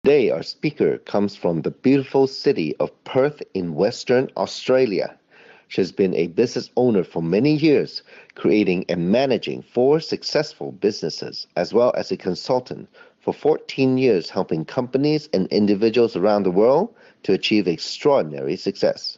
Today, our speaker comes from the beautiful city of Perth in Western Australia. She has been a business owner for many years, creating and managing 4 successful businesses, as well as a consultant for 14 years, helping companies and individuals around the world to achieve extraordinary success.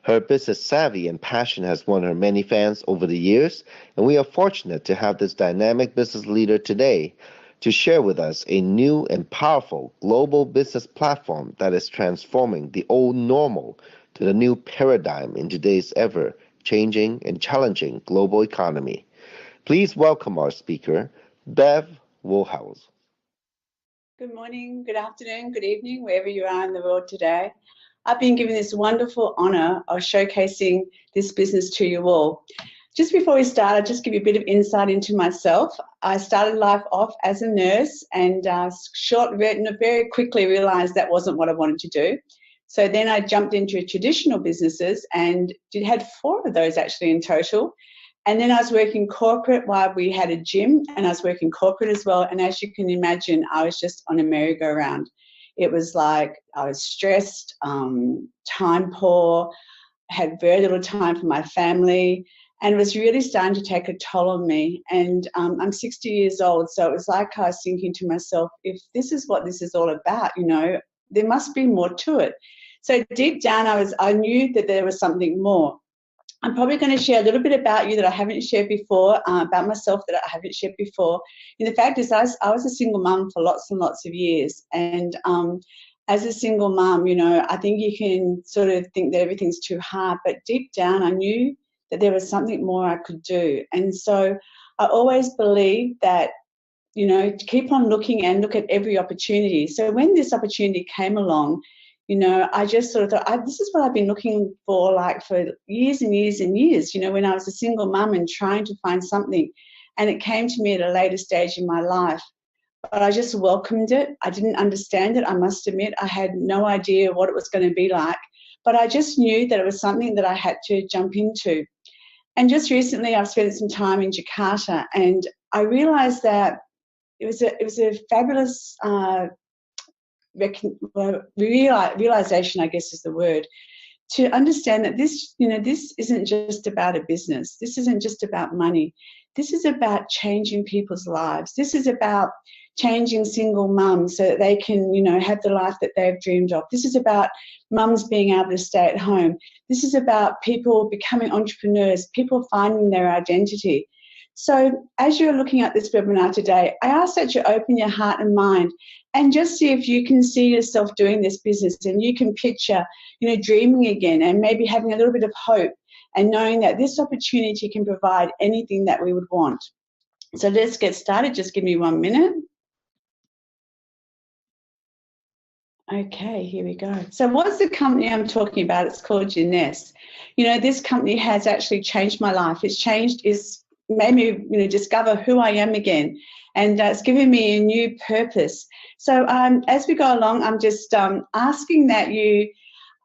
Her business savvy and passion has won her many fans over the years, and we are fortunate to have this dynamic business leader today to share with us a new and powerful global business platform that is transforming the old normal to the new paradigm in today's ever changing and challenging global economy. Please welcome our speaker, Bev Woolhouse. Good morning, good afternoon, good evening, wherever you are in the world today. I've been given this wonderful honour of showcasing this business to you all. Just before we start, I'll just give you a bit of insight into myself. I started life off as a nurse and very quickly realised that wasn't what I wanted to do. So then I jumped into traditional businesses and had 4 of those actually in total. And then I was working corporate while we had a gym, and I was working corporate as well. And as you can imagine, I was just on a merry-go-round. It was like I was stressed, time poor, had very little time for my family, and it was really starting to take a toll on me. And I'm 60 years old, so it was like I was thinking to myself, if this is what this is all about, there must be more to it. So deep down, I knew that there was something more. I'm probably going to share a little bit about you that I haven't shared before, about myself that I haven't shared before. And the fact is, I was a single mum for lots and lots of years. And as a single mum, I think you can sort of think that everything's too hard. But deep down, I knew that there was something more I could do. And so I always believed that, to keep on looking and look at every opportunity. So when this opportunity came along, I just sort of thought, this is what I've been looking for, like for years and years and years, when I was a single mum and trying to find something. And it came to me at a later stage in my life. But I just welcomed it. I didn't understand it, I must admit. I had no idea what it was going to be like. But I just knew that it was something that I had to jump into. And just recently I've spent some time in Jakarta, and I realised that it was a fabulous realization, I guess is the word, to understand that this isn't just about a business. This isn't just about money. This is about changing people's lives. This is about changing single mums so that they can, have the life that they've dreamed of. This is about mums being able to stay at home. This is about people becoming entrepreneurs, people finding their identity. So as you're looking at this webinar today, I ask that you open your heart and mind and just see if you can see yourself doing this business, and you can picture, dreaming again and maybe having a little bit of hope and knowing that this opportunity can provide anything that we would want. So let's get started. Just give me 1 minute. Okay, here we go. So what's the company I'm talking about? It's called Jeunesse. This company has actually changed my life. It's made me, discover who I am again, and it's given me a new purpose. So as we go along, I'm just asking that you,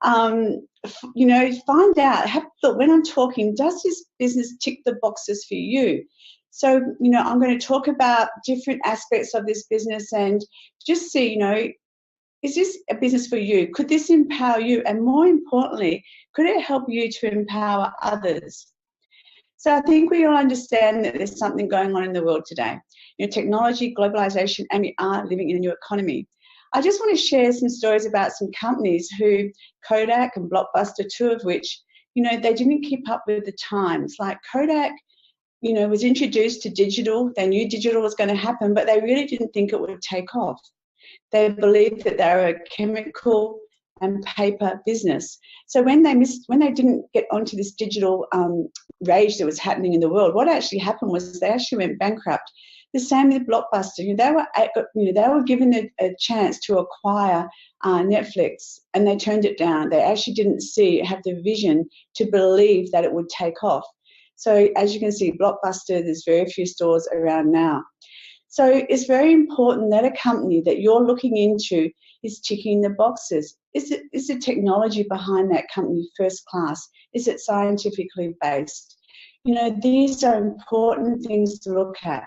find out, have a thought when I'm talking, does this business tick the boxes for you? So, I'm going to talk about different aspects of this business and just see, is this a business for you? Could this empower you? And more importantly, could it help you to empower others? So I think we all understand that there's something going on in the world today. Technology, globalization, and we are living in a new economy. I just want to share some stories about some companies who, Kodak and Blockbuster, 2 of which, they didn't keep up with the times. Like Kodak, was introduced to digital. They knew digital was going to happen, but they really didn't think it would take off. They believed that they were a chemical and paper business. So when they didn't get onto this digital rage that was happening in the world, what actually happened was they actually went bankrupt. The same with Blockbuster. They were given a chance to acquire Netflix, and they turned it down. They actually didn't have the vision to believe that it would take off. So as you can see, Blockbuster, there's very few stores around now. So it's very important that a company that you're looking into is ticking the boxes. Is the technology behind that company first class? Is it scientifically based? These are important things to look at.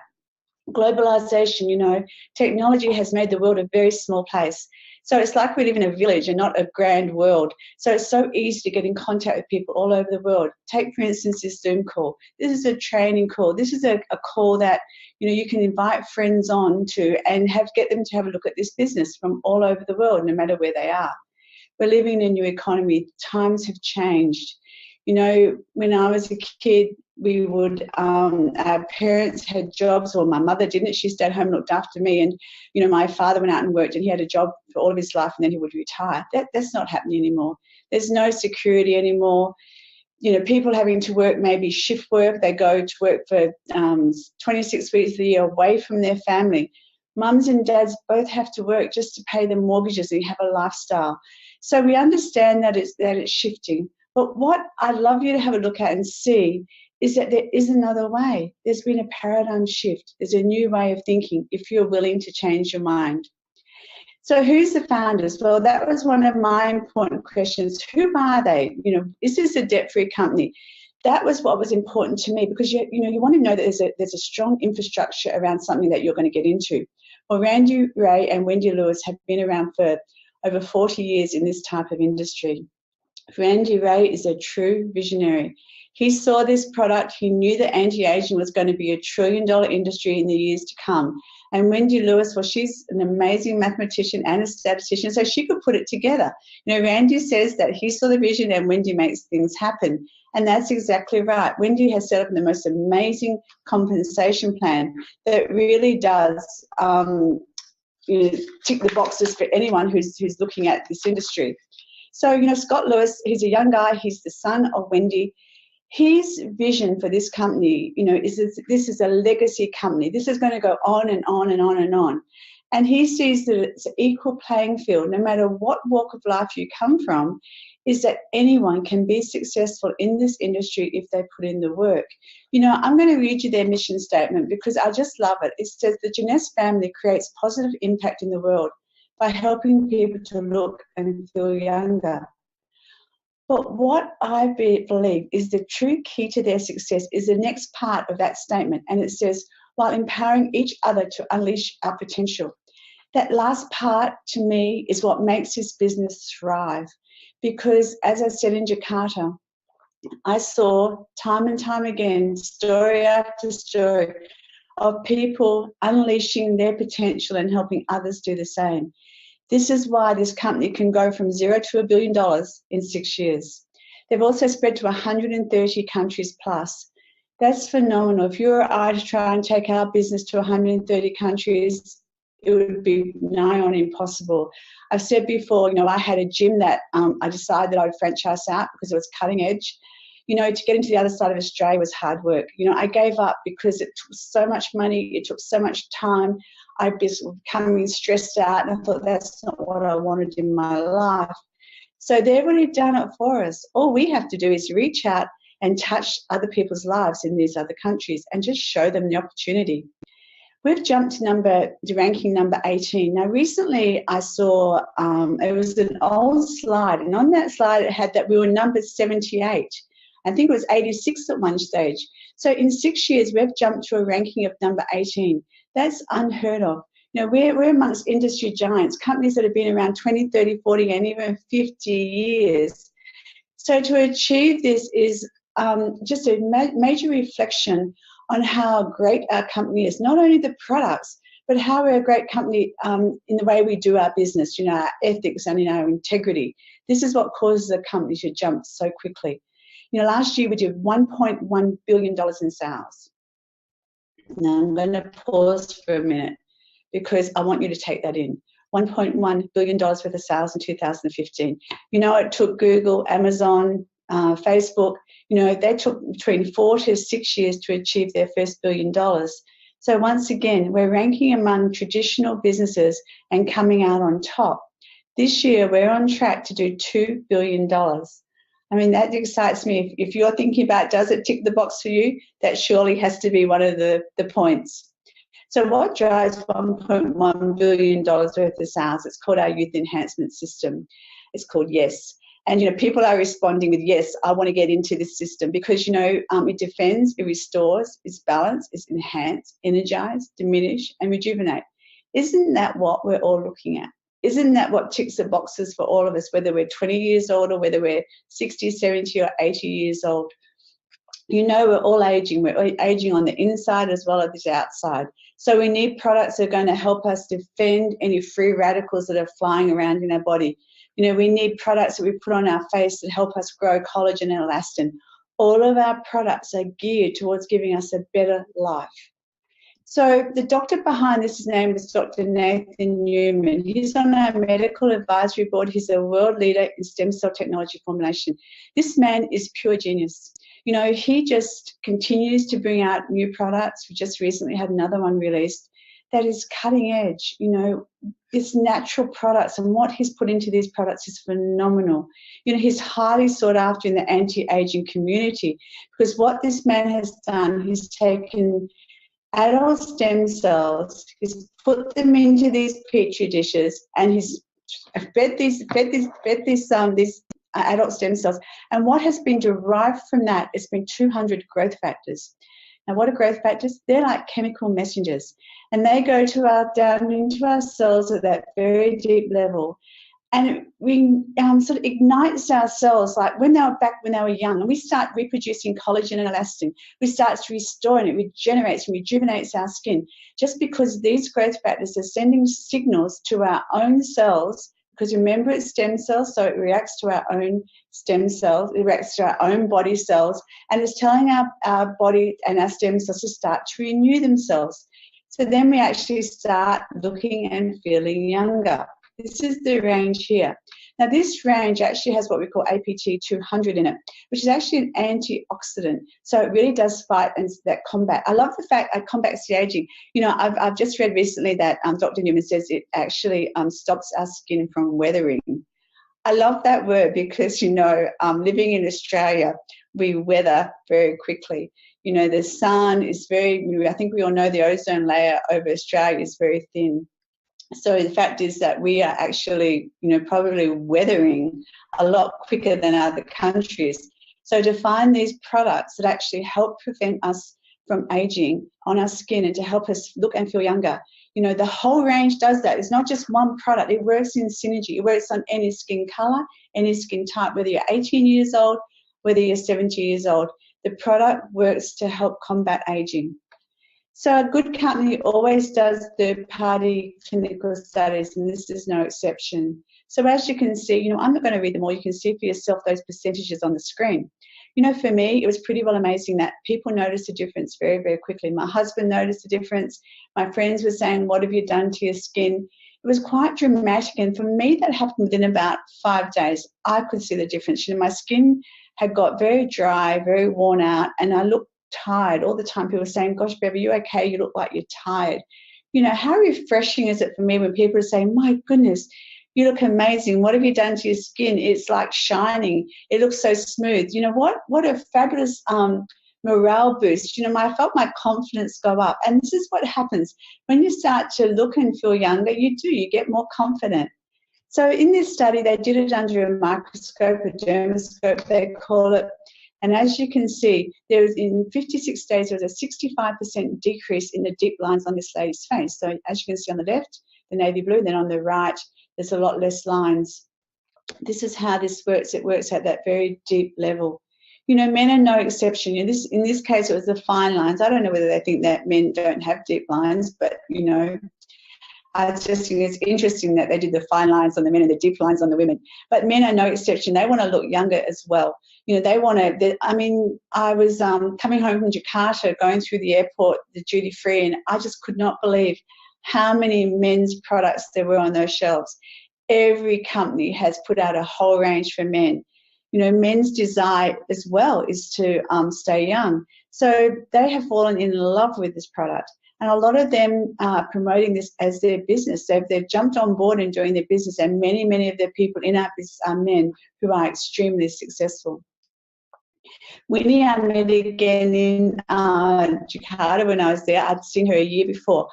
globalization, you know, technology has made the world a very small place. So it's like we live in a village and not a grand world. So it's so easy to get in contact with people all over the world. Take, for instance, this Zoom call. This is a training call. This is a call that, you know, you can invite friends on to and get them to have a look at this business from all over the world, no matter where they are. We're living in a new economy. Times have changed. You know, when I was a kid, we would, our parents had jobs, or my mother didn't. She stayed home and looked after me. And, you know, my father went out and worked, and he had a job for all of his life, and then he would retire. That's not happening anymore. There's no security anymore. You know, people having to work maybe shift work. They go to work for 26 weeks of the year away from their family. Mums and dads both have to work just to pay their mortgages and have a lifestyle. So we understand that it's shifting. But what I'd love you to have a look at and see is that there is another way. There's been a paradigm shift. There's a new way of thinking if you're willing to change your mind. So who's the founders? Well, that was one of my important questions. Who are they? You know, is this a debt-free company? That was what was important to me, because you want to know that there's a strong infrastructure around something that you're going to get into. Well, Randy Ray and Wendy Lewis have been around for over 40 years in this type of industry. Randy Ray is a true visionary. He saw this product. He knew that anti-aging was going to be $1 trillion industry in the years to come. And Wendy Lewis, well, she's an amazing mathematician and a statistician, so she could put it together. You know, Randy says that he saw the vision and Wendy makes things happen. And that's exactly right. Wendy has set up the most amazing compensation plan that really does tick the boxes for anyone who's looking at this industry. So, you know, Scott Lewis, he's a young guy. He's the son of Wendy. His vision for this company, you know, is this is a legacy company. This is going to go on and on and on and on. And he sees that it's an equal playing field, no matter what walk of life you come from, is that anyone can be successful in this industry if they put in the work. You know, I'm going to read you their mission statement because I just love it. It says, the Jeunesse family creates positive impact in the world by helping people to look and feel younger. But what I believe is the true key to their success is the next part of that statement. And it says, while empowering each other to unleash our potential. That last part, to me, is what makes this business thrive. Because, as I said in Jakarta, I saw time and time again, story after story, of people unleashing their potential and helping others do the same. This is why this company can go from $0 to $1 billion in 6 years. They've also spread to 130 countries plus. That's phenomenal. If you or I to try and take our business to 130 countries, it would be nigh on impossible. I've said before, you know, I had a gym that I decided that I would franchise out because it was cutting edge. You know, to get into the other side of Australia was hard work. You know, I gave up because it took so much money, it took so much time. I was becoming stressed out, and I thought that's not what I wanted in my life. So they've already done it for us. All we have to do is reach out and touch other people's lives in these other countries and just show them the opportunity. We've jumped to ranking number 18. Now, recently I saw, it was an old slide, and on that slide it had that we were number 78. I think it was 86 at one stage. So in 6 years, we've jumped to a ranking of number 18. That's unheard of. You know, we're amongst industry giants, companies that have been around 20, 30, 40, and even 50 years. So to achieve this is just a major reflection on how great our company is, not only the products, but how we're a great company in the way we do our business, you know, our ethics and in our integrity. This is what causes a company to jump so quickly. You know, last year we did $1.1 billion in sales. Now I'm going to pause for a minute because I want you to take that in. $1.1 billion worth of sales in 2015. You know, it took Google, Amazon, Facebook, you know, they took between 4 to 6 years to achieve their first $1 billion. So once again, we're ranking among traditional businesses and coming out on top. This year, we're on track to do $2 billion. I mean, that excites me. If you're thinking about, does it tick the box for you? That surely has to be one of the points. So what drives $1.1 billion worth of sales? It's called our Youth Enhancement System. It's called Yes. And, people are responding with, yes, I want to get into this system because, it defends, it restores, it's balanced, it's enhanced, energized, diminish, and rejuvenate. Isn't that what we're all looking at? Isn't that what ticks the boxes for all of us, whether we're 20 years old or whether we're 60, 70 or 80 years old? We're all aging. We're aging on the inside as well as the outside. So we need products that are going to help us defend any free radicals that are flying around in our body. We need products that we put on our face that help us grow collagen and elastin. All of our products are geared towards giving us a better life. So the doctor behind this, his name is Dr. Nathan Newman. He's on our medical advisory board. He's a world leader in stem cell technology formulation. This man is pure genius. He just continues to bring out new products. We just recently had another one released that is cutting edge. It's natural products, and what he's put into these products is phenomenal. He's highly sought after in the anti-aging community because what this man has done, he's taken adult stem cells, he's put them into these petri dishes, and he's fed these adult stem cells. And what has been derived from that has been 200 growth factors. Now, what are growth factors? They're like chemical messengers, and they go down into our cells at that very deep level. And we sort of ignites our cells like when they were young, and we start reproducing collagen and elastin. We start to restore, and it regenerates and rejuvenates our skin just because these growth factors are sending signals to our own cells. Because remember, it's stem cells, so it reacts to our own stem cells, it reacts to our own body cells, and it's telling our body and our stem cells to start to renew themselves. So then we actually start looking and feeling younger. This is the range here. Now, this range actually has what we call APT-200 in it, which is actually an antioxidant. So it really does fight and that combat. I love the fact it combats the aging. I've just read recently that Dr. Newman says it actually stops our skin from weathering. I love that word because, living in Australia, we weather very quickly. The sun is I think we all know the ozone layer over Australia is very thin. So the fact is that we are actually, probably weathering a lot quicker than other countries. So to find these products that actually help prevent us from aging on our skin and to help us look and feel younger, the whole range does that. It's not just one product. It works in synergy. It works on any skin color, any skin type, whether you're 18 years old, whether you're 70 years old. The product works to help combat aging. So a good company always does third-party clinical studies, and this is no exception. So as you can see, I'm not going to read them all. You can see for yourself those percentages on the screen. For me, it was pretty well amazing that people noticed a difference very, very quickly. My husband noticed a difference. My friends were saying, what have you done to your skin? It was quite dramatic, and for me, that happened within about 5 days. I could see the difference. My skin had got very dry, very worn out, and I looked tired all the time. People were saying, gosh, Bev, are you okay? You look like you're tired. How refreshing is it for me when people are saying, my goodness, you look amazing. What have you done to your skin? It's like shining. It looks so smooth. What a fabulous morale boost. I felt my confidence go up. And this is what happens when you start to look and feel younger. You get more confident. So in this study, they did it under a microscope, a dermoscope, they call it. And as you can see, there was in 56 days, there was a 65% decrease in the deep lines on this lady's face. So as you can see on the left, the navy blue, then on the right, there's a lot less lines. This is how this works. It works at that very deep level. Men are no exception. In this case, it was the fine lines. I don't know whether they think that men don't have deep lines, but, I just think it's interesting that they did the fine lines on the men and the deep lines on the women. But men are no exception. They want to look younger as well. They want to, I was coming home from Jakarta, going through the airport, the duty free, and I just could not believe how many men's products there were on those shelves. Every company has put out a whole range for men. Men's desire as well is to stay young. So they have fallen in love with this product. And a lot of them are promoting this as their business. They've jumped on board and doing their business, and many of the people in our business are men who are extremely successful. Winnie, I met again in Jakarta when I was there. I'd seen her a year before.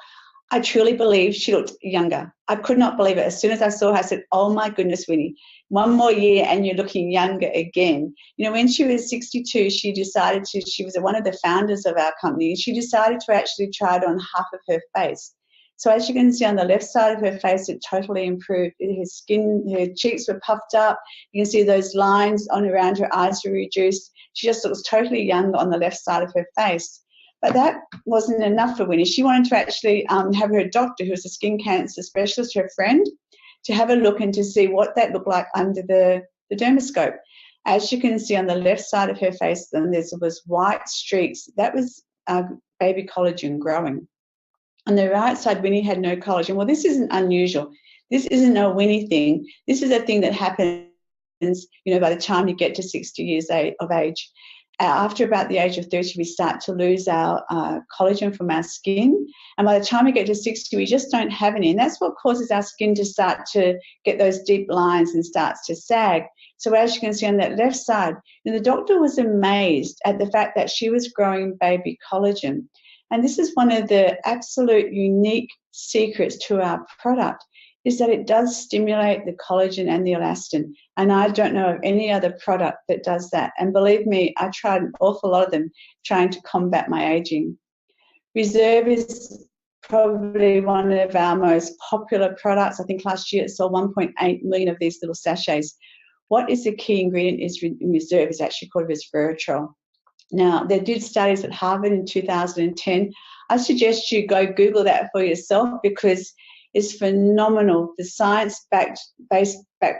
I truly believe she looked younger. I could not believe it. As soon as I saw her, I said, oh my goodness, Winnie, one more year and you're looking younger again. You know, when she was 62, she was one of the founders of our company, and she decided to actually try it on half of her face. So as you can see on the left side of her face, it totally improved. Her skin, her cheeks were puffed up. You can see those lines on around her eyes were reduced. She just looks totally young on the left side of her face. But that wasn't enough for Winnie. She wanted to actually have her doctor, who was a skin cancer specialist, her friend, to have a look and to see what that looked like under the dermoscope. As you can see on the left side of her face, then there was white streaks. That was baby collagen growing. On the right side, Winnie had no collagen. Well, this isn't unusual. This isn't a Winnie thing. This is a thing that happens, you know, by the time you get to 60 years of age. After about the age of 30, we start to lose our collagen from our skin. And by the time we get to 60, we just don't have any. And that's what causes our skin to start to get those deep lines and starts to sag. So as you can see on that left side, you know, the doctor was amazed at the fact that she was growing baby collagen. And this is one of the absolute unique secrets to our product, is that it does stimulate the collagen and the elastin. And I don't know of any other product that does that. And believe me, I tried an awful lot of them trying to combat my aging. Reserve is probably one of our most popular products. I think last year it sold 1.8 million of these little sachets. What is the key ingredient in Reserve is actually called resveratrol. Now, they did studies at Harvard in 2010. I suggest you go Google that for yourself, because it's phenomenal. The science back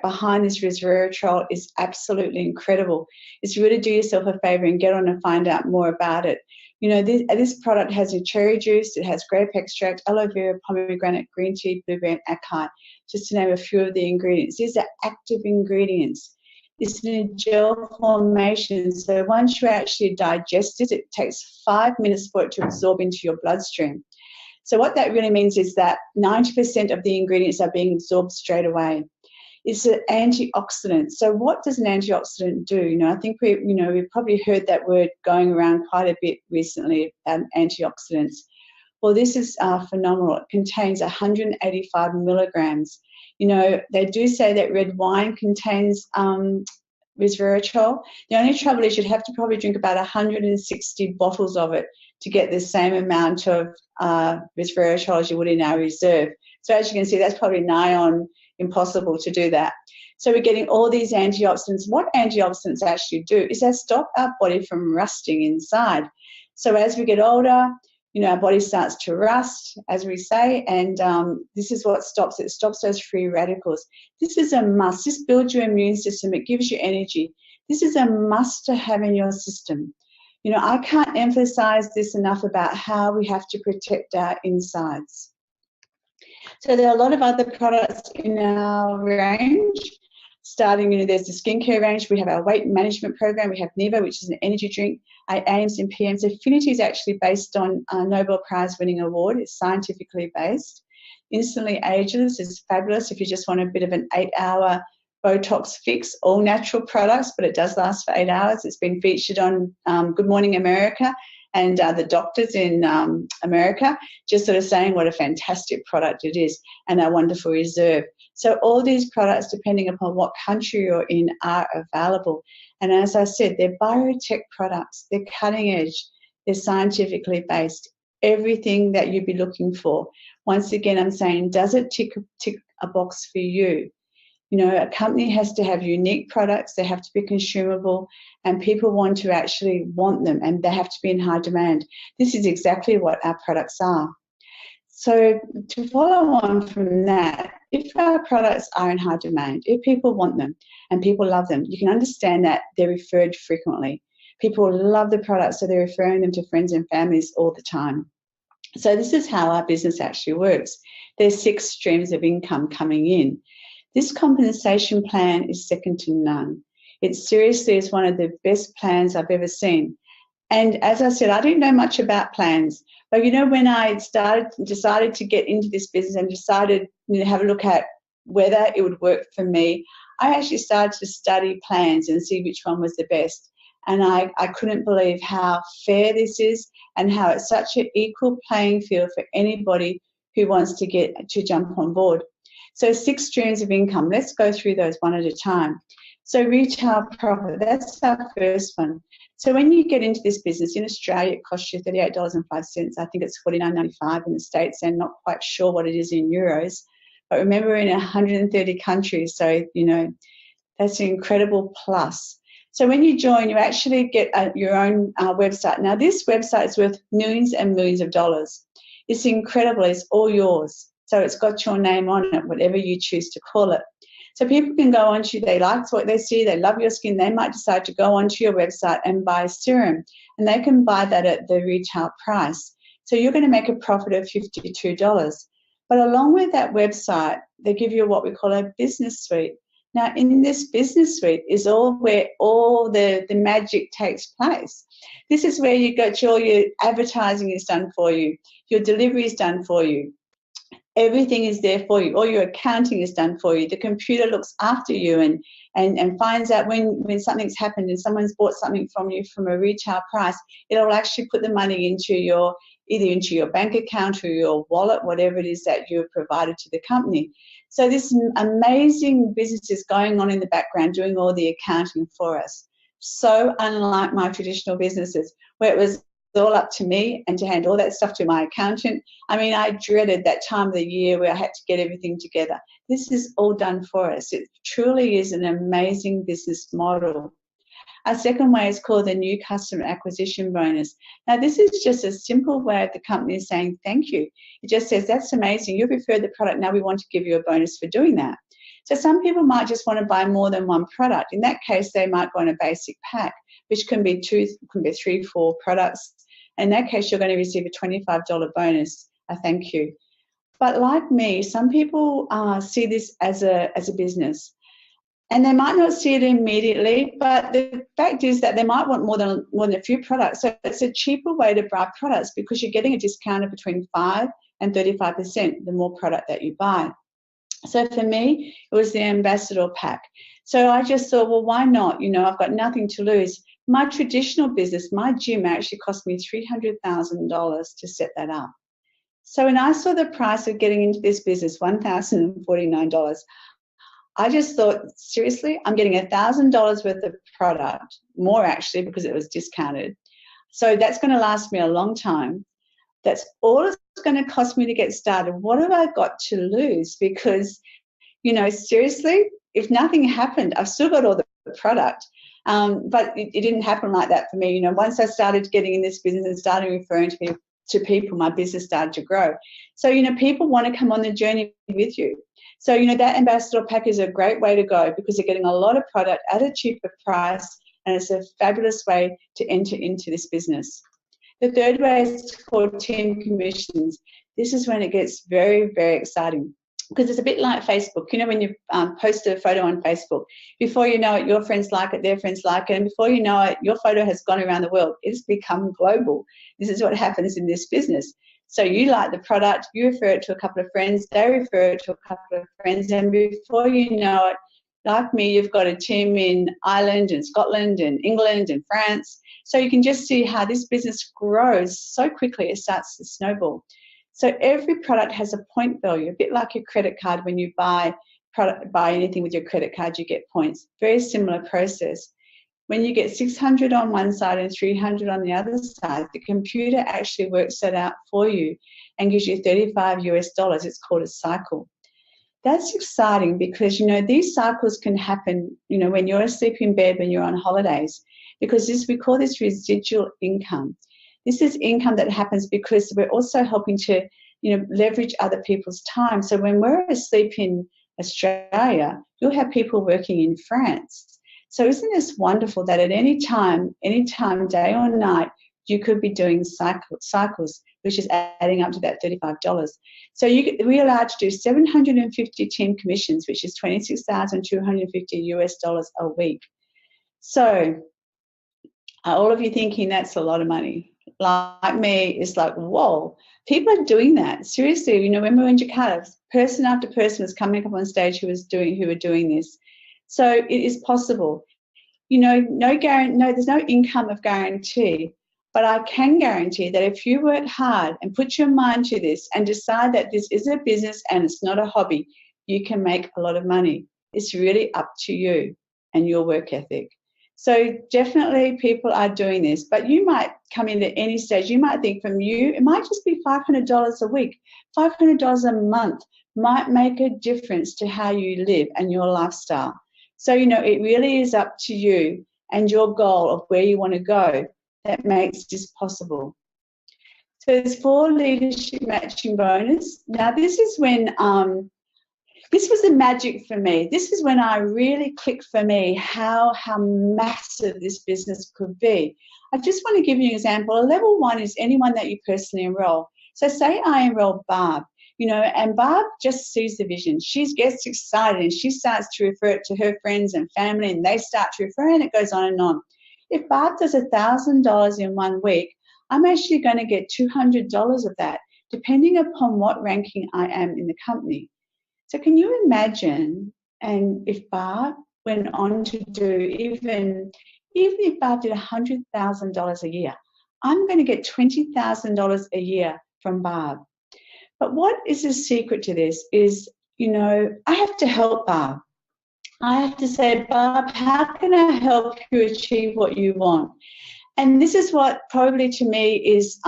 behind this resveratrol is absolutely incredible. It's really do yourself a favour and get on and find out more about it. You know, this product has a cherry juice, it has grape extract, aloe vera, pomegranate, green tea, blueberry, and acai, just to name a few of the ingredients. These are active ingredients. It's in a gel formation, so once you actually digest it, it takes 5 minutes for it to absorb into your bloodstream. So what that really means is that 90% of the ingredients are being absorbed straight away. It's an antioxidant. So what does an antioxidant do? You know, I think we've probably heard that word going around quite a bit recently, antioxidants. Well, this is phenomenal. It contains 185 milligrams. You know, they do say that red wine contains resveratrol. The only trouble is you'd have to probably drink about 160 bottles of it to get the same amount of resveratrol as you would in our Reserve. So as you can see, that's probably nigh on impossible to do that. So we're getting all these antioxidants. What antioxidants actually do is they stop our body from rusting inside. So as we get older, you know, our body starts to rust, as we say, and this is what stops it. It stops those free radicals. This is a must. This builds your immune system. It gives you energy. This is a must to have in your system. You know, I can't emphasize this enough about how we have to protect our insides. So there are a lot of other products in our range. Starting, you know, there's the skincare range. We have our weight management program. We have Nevo, which is an energy drink. Our AMs and PMs. Affinity is actually based on a Nobel Prize winning award. It's scientifically based. Instantly Ageless is fabulous if you just want a bit of an 8-hour Botox fix. All natural products, but it does last for 8 hours. It's been featured on Good Morning America and the doctors in America, just sort of saying what a fantastic product it is, and our wonderful Reserve. So all these products, depending upon what country you're in, are available. And as I said, they're biotech products. They're cutting edge. They're scientifically based. Everything that you'd be looking for. Once again, I'm saying, does it tick a box for you? You know, a company has to have unique products. They have to be consumable, and people want to actually want them, and they have to be in high demand. This is exactly what our products are. So to follow on from that, if our products are in high demand, if people want them and people love them, you can understand that they're referred frequently. People love the products, so they're referring them to friends and families all the time. So this is how our business actually works. There's 6 streams of income coming in. This compensation plan is second to none. It seriously is one of the best plans I've ever seen. And as I said, I didn't know much about plans. But, you know, when I decided to get into this business and decided to have a look at whether it would work for me, I actually started to study plans and see which one was the best. And I couldn't believe how fair this is and how it's such an equal playing field for anybody who wants to jump on board. So 6 streams of income. Let's go through those one at a time. So retail profit, that's our first one. So when you get into this business, in Australia, it costs you $38.05. I think it's $49.95 in the States, and not quite sure what it is in euros. But remember, we're in 130 countries, so, you know, that's an incredible plus. So when you join, you actually get your own website. Now, this website is worth millions and millions of dollars. It's incredible. It's all yours. So it's got your name on it, whatever you choose to call it. So people can go onto, they like what they see, they love your skin, they might decide to go onto your website and buy a serum, and they can buy that at the retail price. So you're going to make a profit of $52. But along with that website, they give you what we call a business suite. Now, in this business suite is where all the magic takes place. This is where you got all your advertising is done for you, your delivery is done for you. Everything is there for you. All your accounting is done for you. The computer looks after you and finds out when something's happened and someone's bought something from you from a retail price. It'll actually put the money into either into your bank account or your wallet, whatever it is that you've provided to the company. So this amazing business is going on in the background doing all the accounting for us. So unlike my traditional businesses where it was all up to me and to hand all that stuff to my accountant. I mean, I dreaded that time of the year where I had to get everything together. This is all done for us. It truly is an amazing business model. Our second way is called the new customer acquisition bonus. Now, this is just a simple way of the company saying thank you. It just says, that's amazing. You preferred the product. Now we want to give you a bonus for doing that. So some people might just want to buy more than one product. In that case, they might go on a basic pack, which can be 2, can be 3, 4 products. In that case, you're going to receive a $25 bonus, a thank you. But like me, some people see this as a business. And they might not see it immediately, but the fact is that they might want more than a few products. So it's a cheaper way to buy products because you're getting a discount of between 5 and 35% the more product that you buy. So for me, it was the ambassador pack. So I just thought, well, why not? You know, I've got nothing to lose. My traditional business, my gym actually cost me $300,000 to set that up. So when I saw the price of getting into this business, $1,049, I just thought, seriously, I'm getting $1,000 worth of product, more actually because it was discounted. So that's going to last me a long time. That's all it's going to cost me to get started. What have I got to lose? Because, you know, seriously, if nothing happened, I've still got all the product. But it didn't happen like that for me. You know, once I started getting in this business and started referring to people, my business started to grow. So, you know, people want to come on the journey with you. So, you know, that ambassador pack is a great way to go because you're getting a lot of product at a cheaper price, and it's a fabulous way to enter into this business. The third way is called team commissions. This is when it gets very, very exciting because it's a bit like Facebook. You know, when you post a photo on Facebook, before you know it, your friends like it, their friends like it, and before you know it, your photo has gone around the world. It's become global. This is what happens in this business. So you like the product, you refer it to a couple of friends, they refer it to a couple of friends, and before you know it, like me, you've got a team in Ireland and Scotland and England and France. So you can just see how this business grows so quickly, it starts to snowball. So every product has a point value, a bit like your credit card. When you buy anything with your credit card, you get points. Very similar process. When you get 600 on one side and 300 on the other side, the computer actually works that out for you and gives you $35 US. It's called a cycle. That's exciting because, you know, these cycles can happen, you know, when you're asleep in bed, when you're on holidays, because we call this residual income. This is income that happens because we're also helping to, you know, leverage other people's time. So when we're asleep in Australia, you'll have people working in France. So isn't this wonderful that at any time, day or night, you could be doing cycles, which is adding up to that $35. So we're allowed to do 750 team commissions, which is $26,250 US a week. So all of you thinking that's a lot of money. Like me, it's like, whoa, people are doing that. Seriously, you know, when we were in Jakarta, person after person was coming up on stage who were doing this. So it is possible. You know, there's no income of guarantee, But I can guarantee that if you work hard and put your mind to this and decide that this is a business and it's not a hobby, you can make a lot of money. It's really up to you and your work ethic. So definitely people are doing this, but you might come in at any stage. You might think from you, it might just be $500 a week, $500 a month might make a difference to how you live and your lifestyle. So, you know, it really is up to you and your goal of where you want to go that makes this possible. So there's 4 leadership matching bonus. Now this is when, this was the magic for me. This is when I really clicked for me how massive this business could be. I just want to give you an example. A level 1 is anyone that you personally enroll. So say I enroll Barb, you know, and Barb just sees the vision. She gets excited and she starts to refer it to her friends and family, and they start to refer, and it goes on and on. If Barb does $1,000 in 1 week, I'm actually going to get $200 of that, depending upon what ranking I am in the company. So can you imagine, and if Barb went on to do even if Barb did $100,000 a year, I'm going to get $20,000 a year from Barb. But what is the secret to this is, you know, I have to help Barb. I have to say, Barb, how can I help you achieve what you want? And this is what probably to me is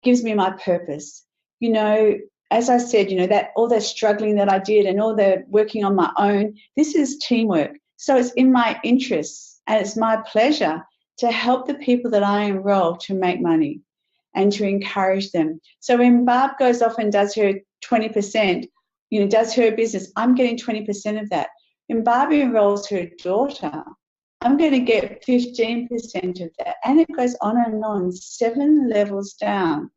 gives me my purpose. You know, as I said, you know, that all the struggling that I did and all the working on my own, this is teamwork. So it's in my interests and it's my pleasure to help the people that I enroll to make money and to encourage them. So when Barb goes off and does her 20%, you know, does her business, I'm getting 20% of that. When Barbie enrolls her daughter, I'm going to get 15% of that. And it goes on, 7 levels down.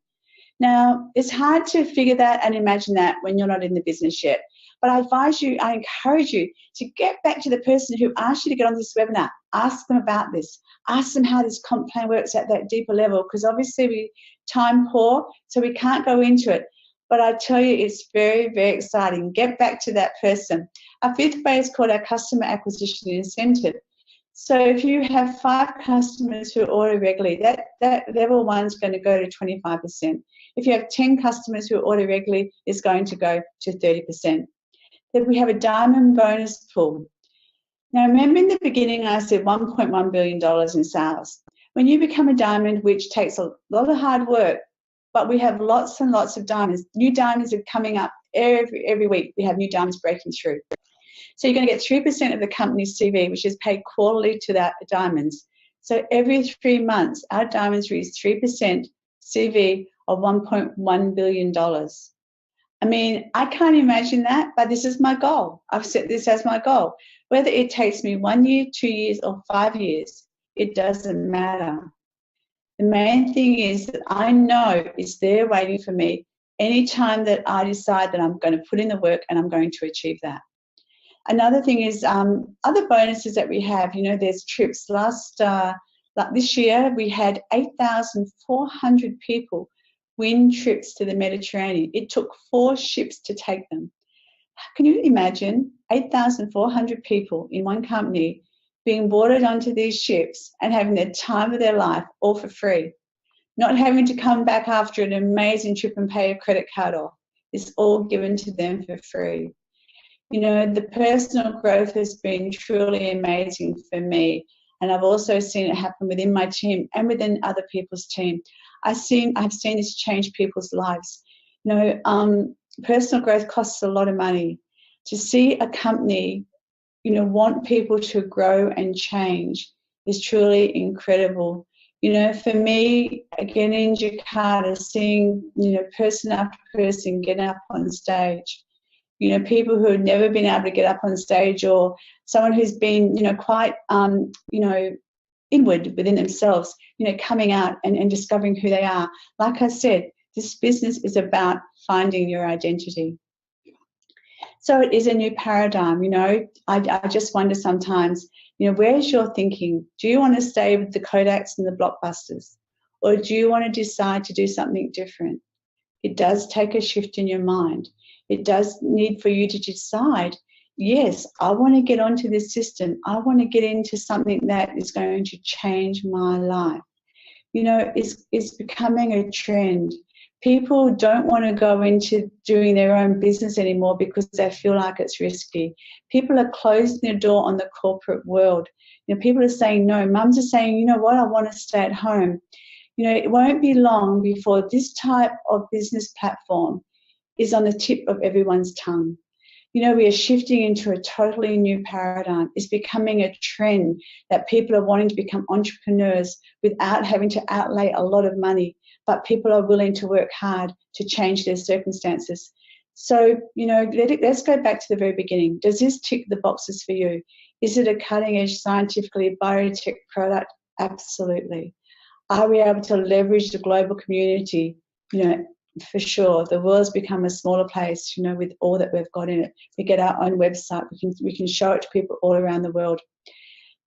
Now, it's hard to figure that and imagine that when you're not in the business yet. But I encourage you to get back to the person who asked you to get on this webinar. Ask them about this. Ask them how this comp plan works at that deeper level, because obviously we're time poor, so we can't go into it. But I tell you, it's very, very exciting. Get back to that person. Our 5th way is called our customer acquisition incentive. So if you have 5 customers who order regularly, that level 1 is going to go to 25%. If you have 10 customers who order regularly, it's going to go to 30%. Then we have a diamond bonus pool. Now, remember in the beginning I said $1.1 billion in sales. When you become a diamond, which takes a lot of hard work, but we have lots and lots of diamonds. New diamonds are coming up every week. We have new diamonds breaking through. So you're going to get 3% of the company's CV, which is paid quarterly to that diamonds. So every 3 months, our diamonds reach 3% CV of $1.1 billion. I mean, I can't imagine that, but this is my goal. I've set this as my goal. Whether it takes me 1 year, 2 years, or 5 years, it doesn't matter. The main thing is that I know it's there waiting for me anytime that I decide that I'm going to put in the work and I'm going to achieve that. Another thing is other bonuses that we have. You know, there's trips. This year we had 8,400 people win trips to the Mediterranean. It took 4 ships to take them. Can you imagine 8,400 people in one company being boarded onto these ships and having the time of their life all for free, not having to come back after an amazing trip and pay a credit card off? It's all given to them for free. You know, the personal growth has been truly amazing for me, and I've also seen it happen within my team and within other people's team. I've seen this change people's lives. You know, personal growth costs a lot of money. To see a company, you know, want people to grow and change is truly incredible. You know, for me, again in Jakarta, seeing, you know, person after person get up on stage, you know, people who have never been able to get up on stage, or someone who's been, you know, quite, you know, inward within themselves, you know, coming out and discovering who they are. Like I said, this business is about finding your identity. So it is a new paradigm, you know. I just wonder sometimes, you know, where's your thinking? Do you want to stay with the Kodaks and the Blockbusters? Or do you want to decide to do something different? It does take a shift in your mind. It does need for you to decide, yes, I want to get onto this system. I want to get into something that is going to change my life. is becoming a trend. People don't want to go into doing their own business anymore because they feel like it's risky. People are closing their door on the corporate world. People are saying no. Mums are saying, you know what, I want to stay at home. It won't be long before this type of business platform is on the tip of everyone's tongue. We are shifting into a totally new paradigm. It's becoming a trend that people are wanting to become entrepreneurs without having to outlay a lot of money, but people are willing to work hard to change their circumstances. So, let's go back to the very beginning. Does this tick the boxes for you? Is it a cutting-edge, scientifically biotech product? Absolutely. Are we able to leverage the global community? For sure. The world's become a smaller place, with all that we've got in it. We get our own website. We can show it to people all around the world.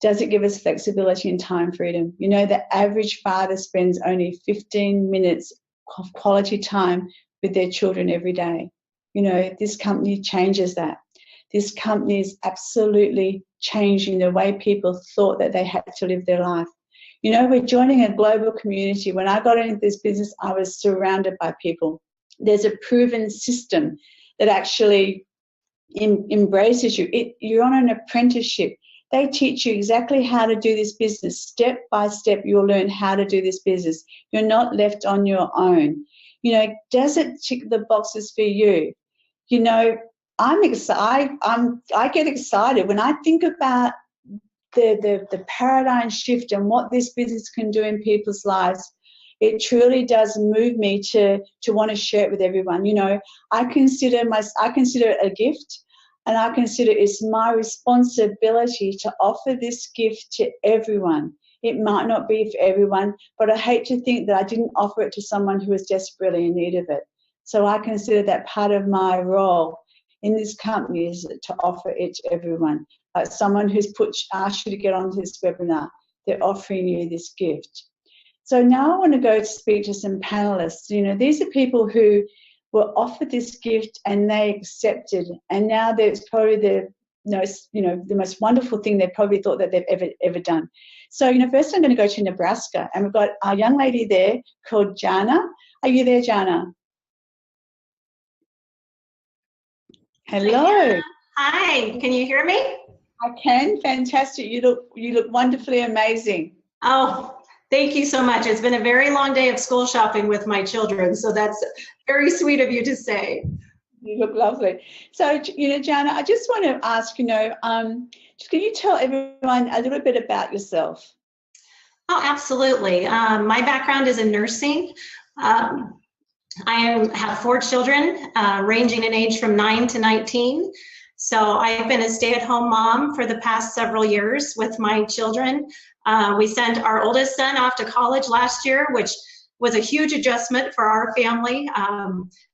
Does it give us flexibility and time freedom? The average father spends only 15 minutes of quality time with their children every day. This company changes that. This company is absolutely changing the way people thought that they had to live their life. We're joining a global community. When I got into this business, I was surrounded by people. There's a proven system that actually embraces you. You're on an apprenticeship. They teach you exactly how to do this business. Step by step, you'll learn how to do this business. You're not left on your own. Does it tick the boxes for you? I'm excited. I get excited when I think about the paradigm shift and what this business can do in people's lives. It truly does move me to want to share it with everyone. I consider it a gift, and I consider it's my responsibility to offer this gift to everyone. It might not be for everyone, but I hate to think that I didn't offer it to someone who is desperately in need of it. So I consider that part of my role in this company is to offer it to everyone. Like someone who's asked you to get onto this webinar, they're offering you this gift. So now I want to go to speak to some panelists. These are people who were offered this gift and they accepted, and now it's probably the most wonderful thing they probably thought that they've ever done. So first I'm going to go to Nebraska, and we've got a young lady there called Jana. Are you there, Jana? Hello. Hi, can you hear me? I can. Fantastic. You look wonderfully amazing. Oh, thank you so much. It's been a very long day of school shopping with my children, so that's very sweet of you to say. You look lovely. So, Jana, I just want to ask, just can you tell everyone a little bit about yourself? Oh, absolutely. My background is in nursing. I have 4 children, ranging in age from 9 to 19. So I've been a stay-at-home mom for the past several years with my children. We sent our oldest son off to college last year, which was a huge adjustment for our family,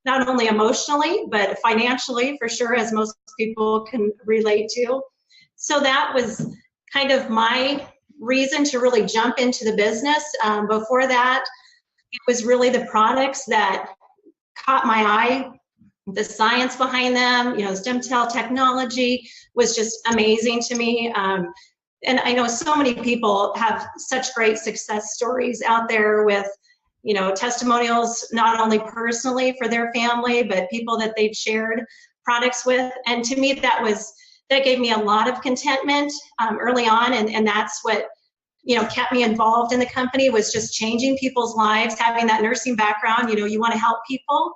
not only emotionally, but financially for sure, as most people can relate to. So that was kind of my reason to really jump into the business. Before that, it was really the products that caught my eye. The science behind them, stem cell technology was just amazing to me. And I know so many people have such great success stories out there with, testimonials, not only personally for their family, but people that they've shared products with. And to me, that gave me a lot of contentment early on. And that's what, kept me involved in the company, was just changing people's lives, having that nursing background. You want to help people.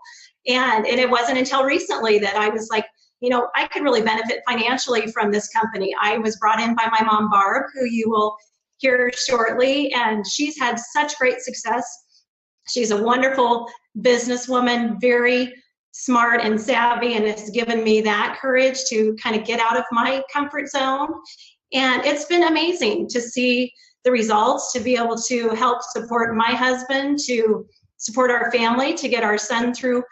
And it wasn't until recently that I was like, I could really benefit financially from this company. I was brought in by my mom, Barb, who you will hear shortly, and she's had such great success. She's a wonderful businesswoman, very smart and savvy, and has given me that courage to kind of get out of my comfort zone. And it's been amazing to see the results, to be able to help support my husband, to support our family, to get our son through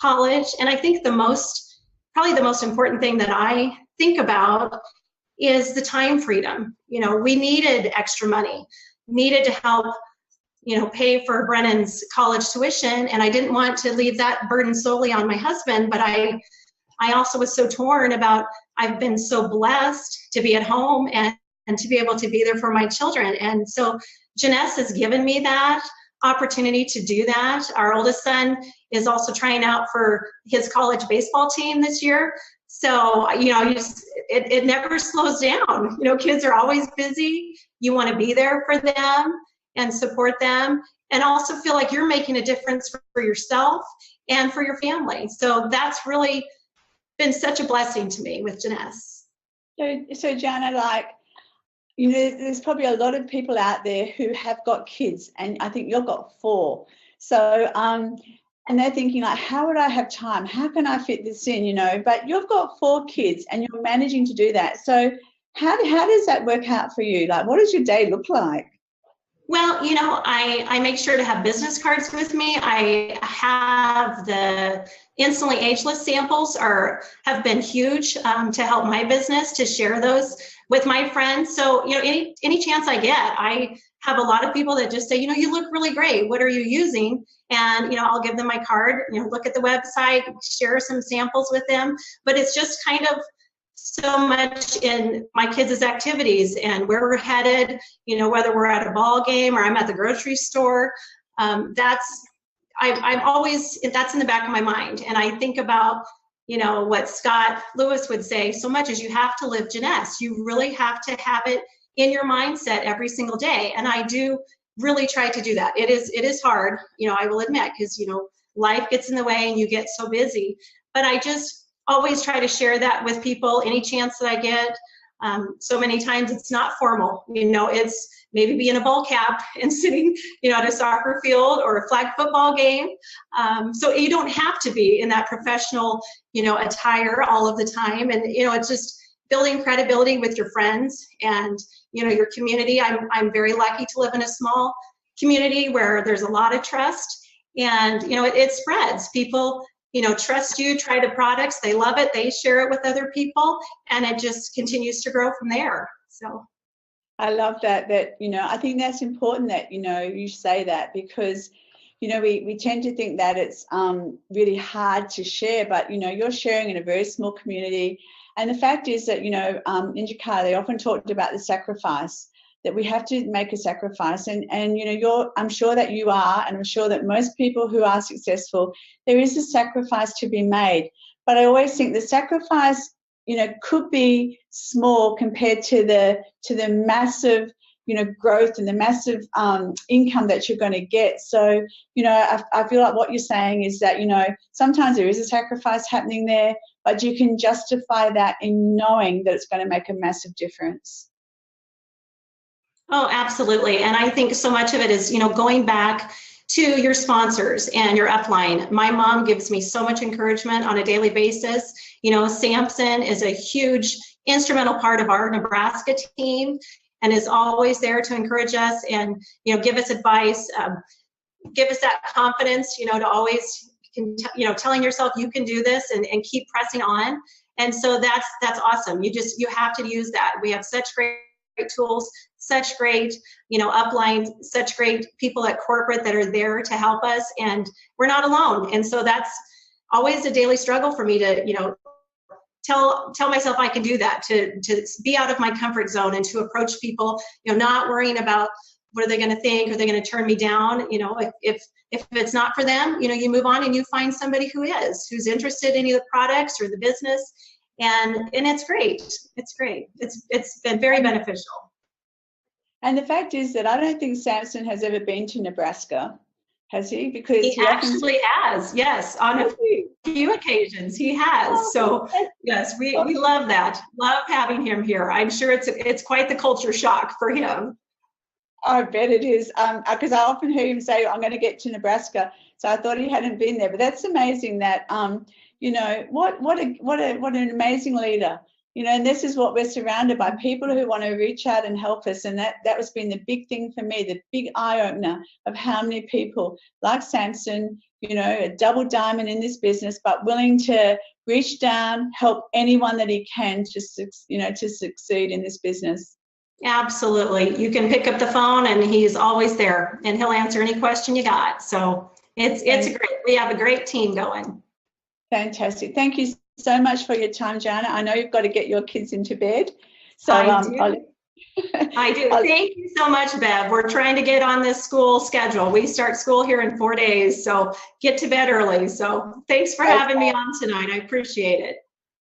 college. And I think probably the most important thing that I think about is the time freedom. We needed extra money, needed to help, pay for Brennan's college tuition. And I didn't want to leave that burden solely on my husband, but I also was so torn about, I've been so blessed to be at home and and to be able to be there for my children. And so Jeunesse has given me that opportunity to do that. Our oldest son is also trying out for his college baseball team this year. So, you know, it never slows down. You know, kids are always busy. You want to be there for them and support them, and also feel like you're making a difference for yourself and for your family. So that's really been such a blessing to me with Jeunesse. So Jana, like, you know, there's probably a lot of people out there who have got kids, and I think you've got 4. So, and they're thinking like, how would I have time? How can I fit this in, you know? But you've got 4 kids and you're managing to do that. So how does that work out for you? Like, what does your day look like? Well, you know, I make sure to have business cards with me. I have the instantly ageless samples have been huge to help my business, to share those with my friends. So, you know, any chance I get, I have a lot of people that just say, you know, you look really great. What are you using? And, you know, I'll give them my card, you know, look at the website, share some samples with them. But it's just kind of so much in my kids' activities and where we're headed, you know, whether we're at a ball game or I'm at the grocery store. I'm always, that's in the back of my mind. And I think about, you know, what Scott Lewis would say, so much as you have to live Jeunesse. You really have to have it in your mindset every single day. And I do really try to do that. It is hard, you know, I will admit, because, you know, life gets in the way and you get so busy. But I just always try to share that with people any chance that I get. So many times it's not formal, you know, it's maybe be in a ball cap and sitting, you know, at a soccer field or a flag football game. So you don't have to be in that professional, you know, attire all of the time. And, you know, it's just building credibility with your friends and, you know, your community. I'm very lucky to live in a small community where there's a lot of trust, and, you know, it spreads. People, you know, trust you, try the products, they love it, they share it with other people, and it just continues to grow from there. So I love that, you know, I think that's important that, you know, you say that, because, you know, we tend to think that it's really hard to share, but, you know, you're sharing in a very small community. And the fact is that, you know, in Jakarta, they often talked about the sacrifice, that we have to make a sacrifice. And you know, I'm sure that you are, and I'm sure that most people who are successful, there is a sacrifice to be made. But I always think the sacrifice, you know, could be small compared to the massive, you know, growth and the massive income that you're going to get. So, you know, I feel like what you're saying is that, you know, sometimes there is a sacrifice happening there, but you can justify that in knowing that it's going to make a massive difference. Oh, absolutely. And I think so much of it is, you know, going back to your sponsors and your upline. My mom gives me so much encouragement on a daily basis. You know, Samson is a huge instrumental part of our Nebraska team and is always there to encourage us and, you know, give us advice, give us that confidence, you know, to always, you know, telling yourself you can do this and keep pressing on. And so that's awesome. You have to use that. We have such great tools, such great, you know, uplines, such great people at corporate that are there to help us, and we're not alone. And so that's always a daily struggle for me to, you know, tell myself I can do that, to be out of my comfort zone and to approach people, you know, not worrying about what are they going to think, are they going to turn me down. You know, if it's not for them, you know, you move on and you find somebody who's interested in either the products or the business. And it's great. It's great. It's been very beneficial. And the fact is that I don't think Samson has ever been to Nebraska, has he? Because he actually has, yes, on a few occasions he has. So yes, we love that. Love having him here. I'm sure it's quite the culture shock for him. I bet it is, because I often hear him say, I'm going to get to Nebraska. So I thought he hadn't been there. But that's amazing that, you know, what an amazing leader. You know, and this is what we're surrounded by, people who want to reach out and help us. And that has been the big thing for me, the big eye-opener of how many people like Samson, you know, a double diamond in this business, but willing to reach down, help anyone that he can to succeed in this business. Absolutely. You can pick up the phone and he's always there and he'll answer any question you got. So it's great. We have a great team going. Fantastic. Thank you so much for your time, Jana. I know you've got to get your kids into bed. So I do. Thank you so much, Bev. We're trying to get on this school schedule. We start school here in 4 days, so get to bed early. So thanks for having me on tonight. I appreciate it.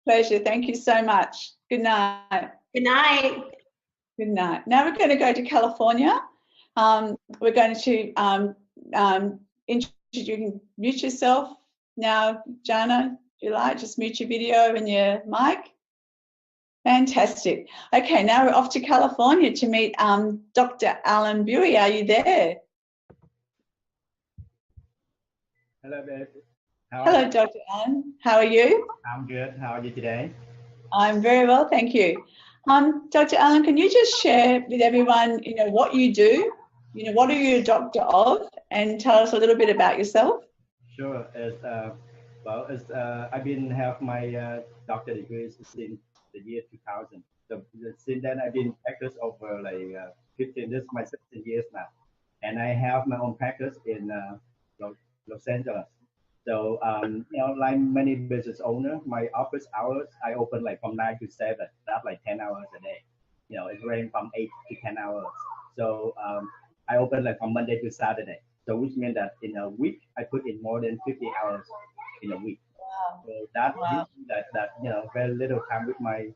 Pleasure. Thank you so much. Good night. Good night. Good night. Now we're going to go to California. We're going to introduce, you can mute yourself now, Jana, if you like, just mute your video and your mic. Fantastic. Okay, now we're off to California to meet Dr. Alan Buey. Are you there? Hello, Beth. Hello, Dr. Alan. How are you? I'm good. How are you today? I'm very well, thank you. Dr. Alan, can you just share with everyone, what you do? What are you a doctor of? And tell us a little bit about yourself. Sure. I've been have my doctor degrees since the year 2000. So since then, I've been practice over like 15. This is my 16 years now, and I have my own practice in Los Angeles. So like many business owner, my office hours I open like from 9 to 7. That's like 10 hours a day. It ranges from 8 to 10 hours. So I open like from Monday to Saturday. So which means that in a week I put in more than 50 hours in a week. Wow. So that Wow. that very little time with my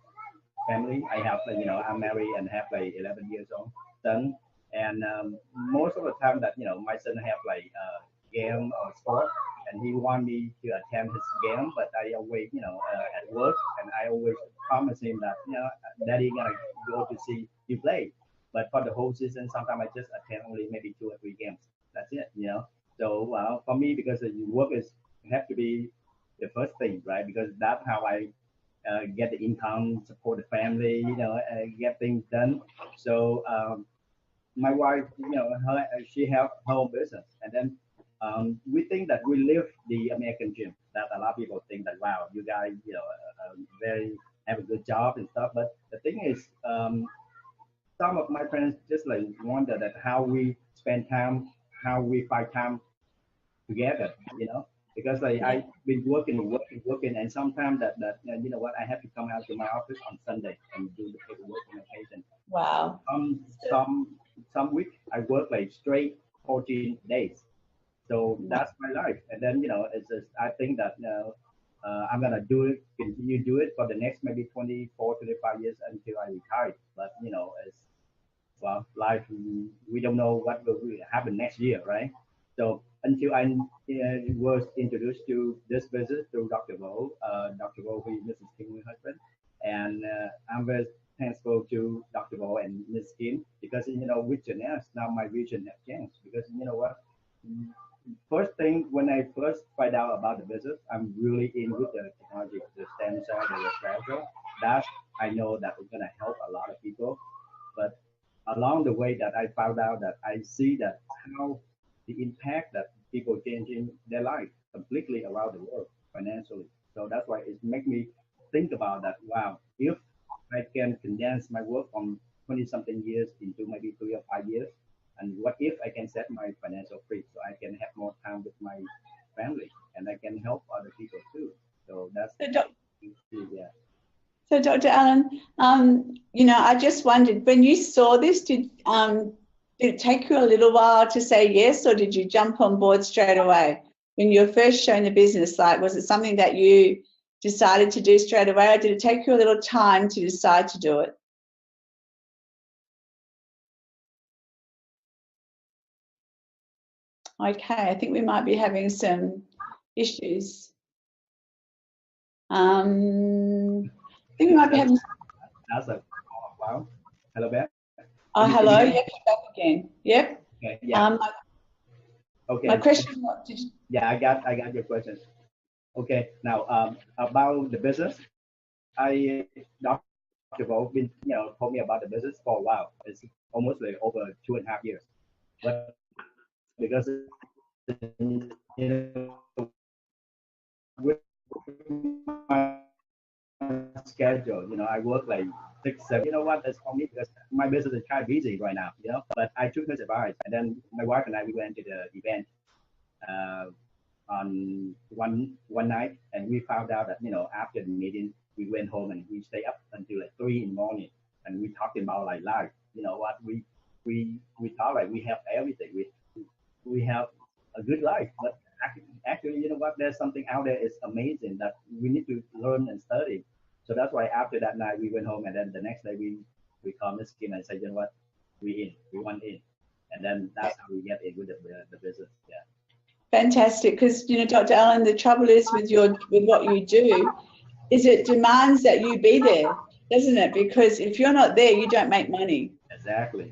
family. I have I'm married and have like 11 years old son, and most of the time that my son have like game or sport, and he want me to attend his game, but I always at work, and I always promise him that daddy gonna go to see you play, but for the whole season sometimes I just attend only maybe 2 or 3 games. That's it. So for me, because the work is have to be the first thing, right? Because that's how I get the income, support the family, get things done. So my wife, she have her own business, and then we think that we live the American dream. That a lot of people think that wow, you guys, very have a good job and stuff. But the thing is, some of my friends just like wonder that how we spend time, how we find time together, because I've been working, and sometimes that what, I have to come out to my office on Sunday and do the paperwork on occasion. Wow. Some week I work like straight 14 days, so that's my life. And then it's just, I think that I'm gonna continue do it for the next maybe 24, 25 years until I retire. But it's, well, life, we don't know what will happen next year, right? So until I was introduced to this business through Dr. Vo, who is Mrs. Kim's husband, and I'm very thankful to Dr. Vo and Ms. Kim, because with Jeunesse now my vision has changed. Because what, first thing when I first find out about the business, I'm really in with the technology, the stem cell, the refresher. That I know that it's gonna help a lot of people, but along the way that I found out that I see that how the impact that people changing their life completely around the world financially. So that's why it makes me think about that. Wow, if I can condense my work from 20 something years into maybe 3 or 5 years, and what if I can set my financial free so I can have more time with my family and I can help other people too. So that's yeah. So, Dr. Alan, I just wondered, when you saw this, did it take you a little while to say yes, or did you jump on board straight away? When you were first shown the business, like, was it something that you decided to do straight away, or did it take you a little time to decide to do it? Okay, I think we might be having some issues. I think we might be having. That's a wow. Hello, Beth. Oh, hello. Yep, you're back again. Yep. Okay. Yeah. Okay. My question. What did you? Yeah, I got your questions. Okay. Now, about the business, Dr. Vo been told me about the business for a while. It's almost like over 2.5 years. But because with my schedule, I work like 6, 7. You know what? That's for me because my business is kind of busy right now. But I took his advice, and then my wife and I, we went to the event on one night, and we found out that after the meeting we went home and we stayed up until like 3 in the morning, and we talking about like life. You know what, we thought like we have everything. We have a good life, but actually, you know what? There's something out there is amazing that we need to learn and study. So that's why after that night we went home, and then the next day we called Miss Kim and said, you know what, we want in, and then that's how we get in with the business. Yeah. Fantastic, because you know, Dr. Allen, the trouble is with what you do, is it demands that you be there, doesn't it? Because if you're not there, you don't make money. Exactly.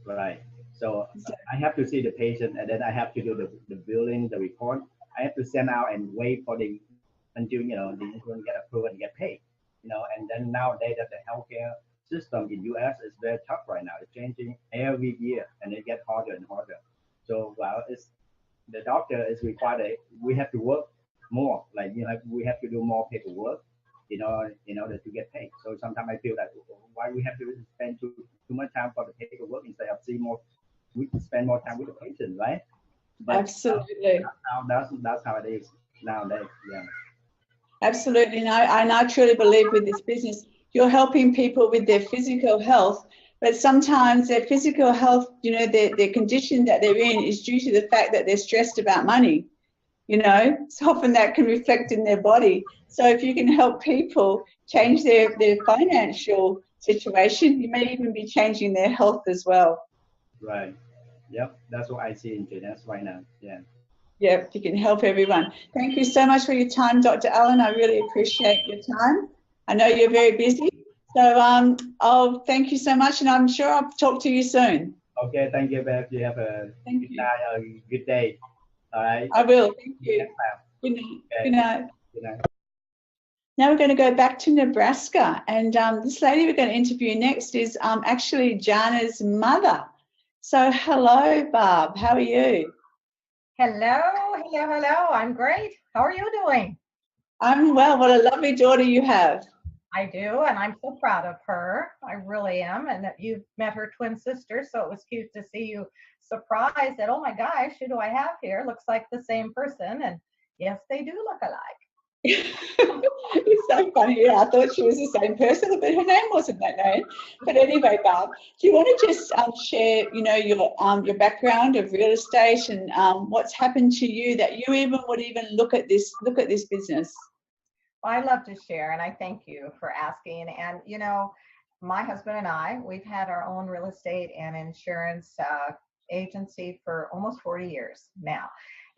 Right. So I have to see the patient, and then I have to do the billing, the report. I have to send out and wait for until you know the insurance get approved and get paid. You know, and then nowadays that the healthcare system in US is very tough right now. It's changing every year, and it gets harder and harder. So while it's the doctor is required, we have to work more. Like you know, we have to do more paperwork in order to get paid. So sometimes I feel that why we have to spend too much time for the paperwork instead of we spend more time with the patient, right? But absolutely. That's how it is nowadays. Yeah. Absolutely. And I truly believe with this business, you're helping people with their physical health, but sometimes their physical health, you know, their condition that they're in is due to the fact that they're stressed about money. You know, so often that can reflect in their body. So if you can help people change their financial situation, you may even be changing their health as well. Right. Yep. That's what I see in Jeunesse right now. Yeah. Yep, you can help everyone. Thank you so much for your time, Dr. Allen. I really appreciate your time. I know you're very busy. So I'll thank you so much, and I'm sure I'll talk to you soon. Okay, thank you, Beth. You have a good day. All right. I will. Thank you. Good night. Okay. Good night. Good night. Now we're going to go back to Nebraska, and this lady we're going to interview next is actually Jana's mother. So hello, Barb. How are you? Hello. I'm great. How are you doing? I'm well. What a lovely daughter you have. I do, and I'm so proud of her. I really am. And that you've met her twin sister, so it was cute to see you surprised that, oh my gosh, who do I have here? Looks like the same person. And yes, they do look alike. It's so funny. Yeah, I thought she was the same person, but her name wasn't that name. But anyway, Barb, do you want to just share, you know, your background of real estate and what's happened to you that you would even look at this business? Well, I love to share, and I thank you for asking. And you know, my husband and I, we've had our own real estate and insurance agency for almost 40 years now,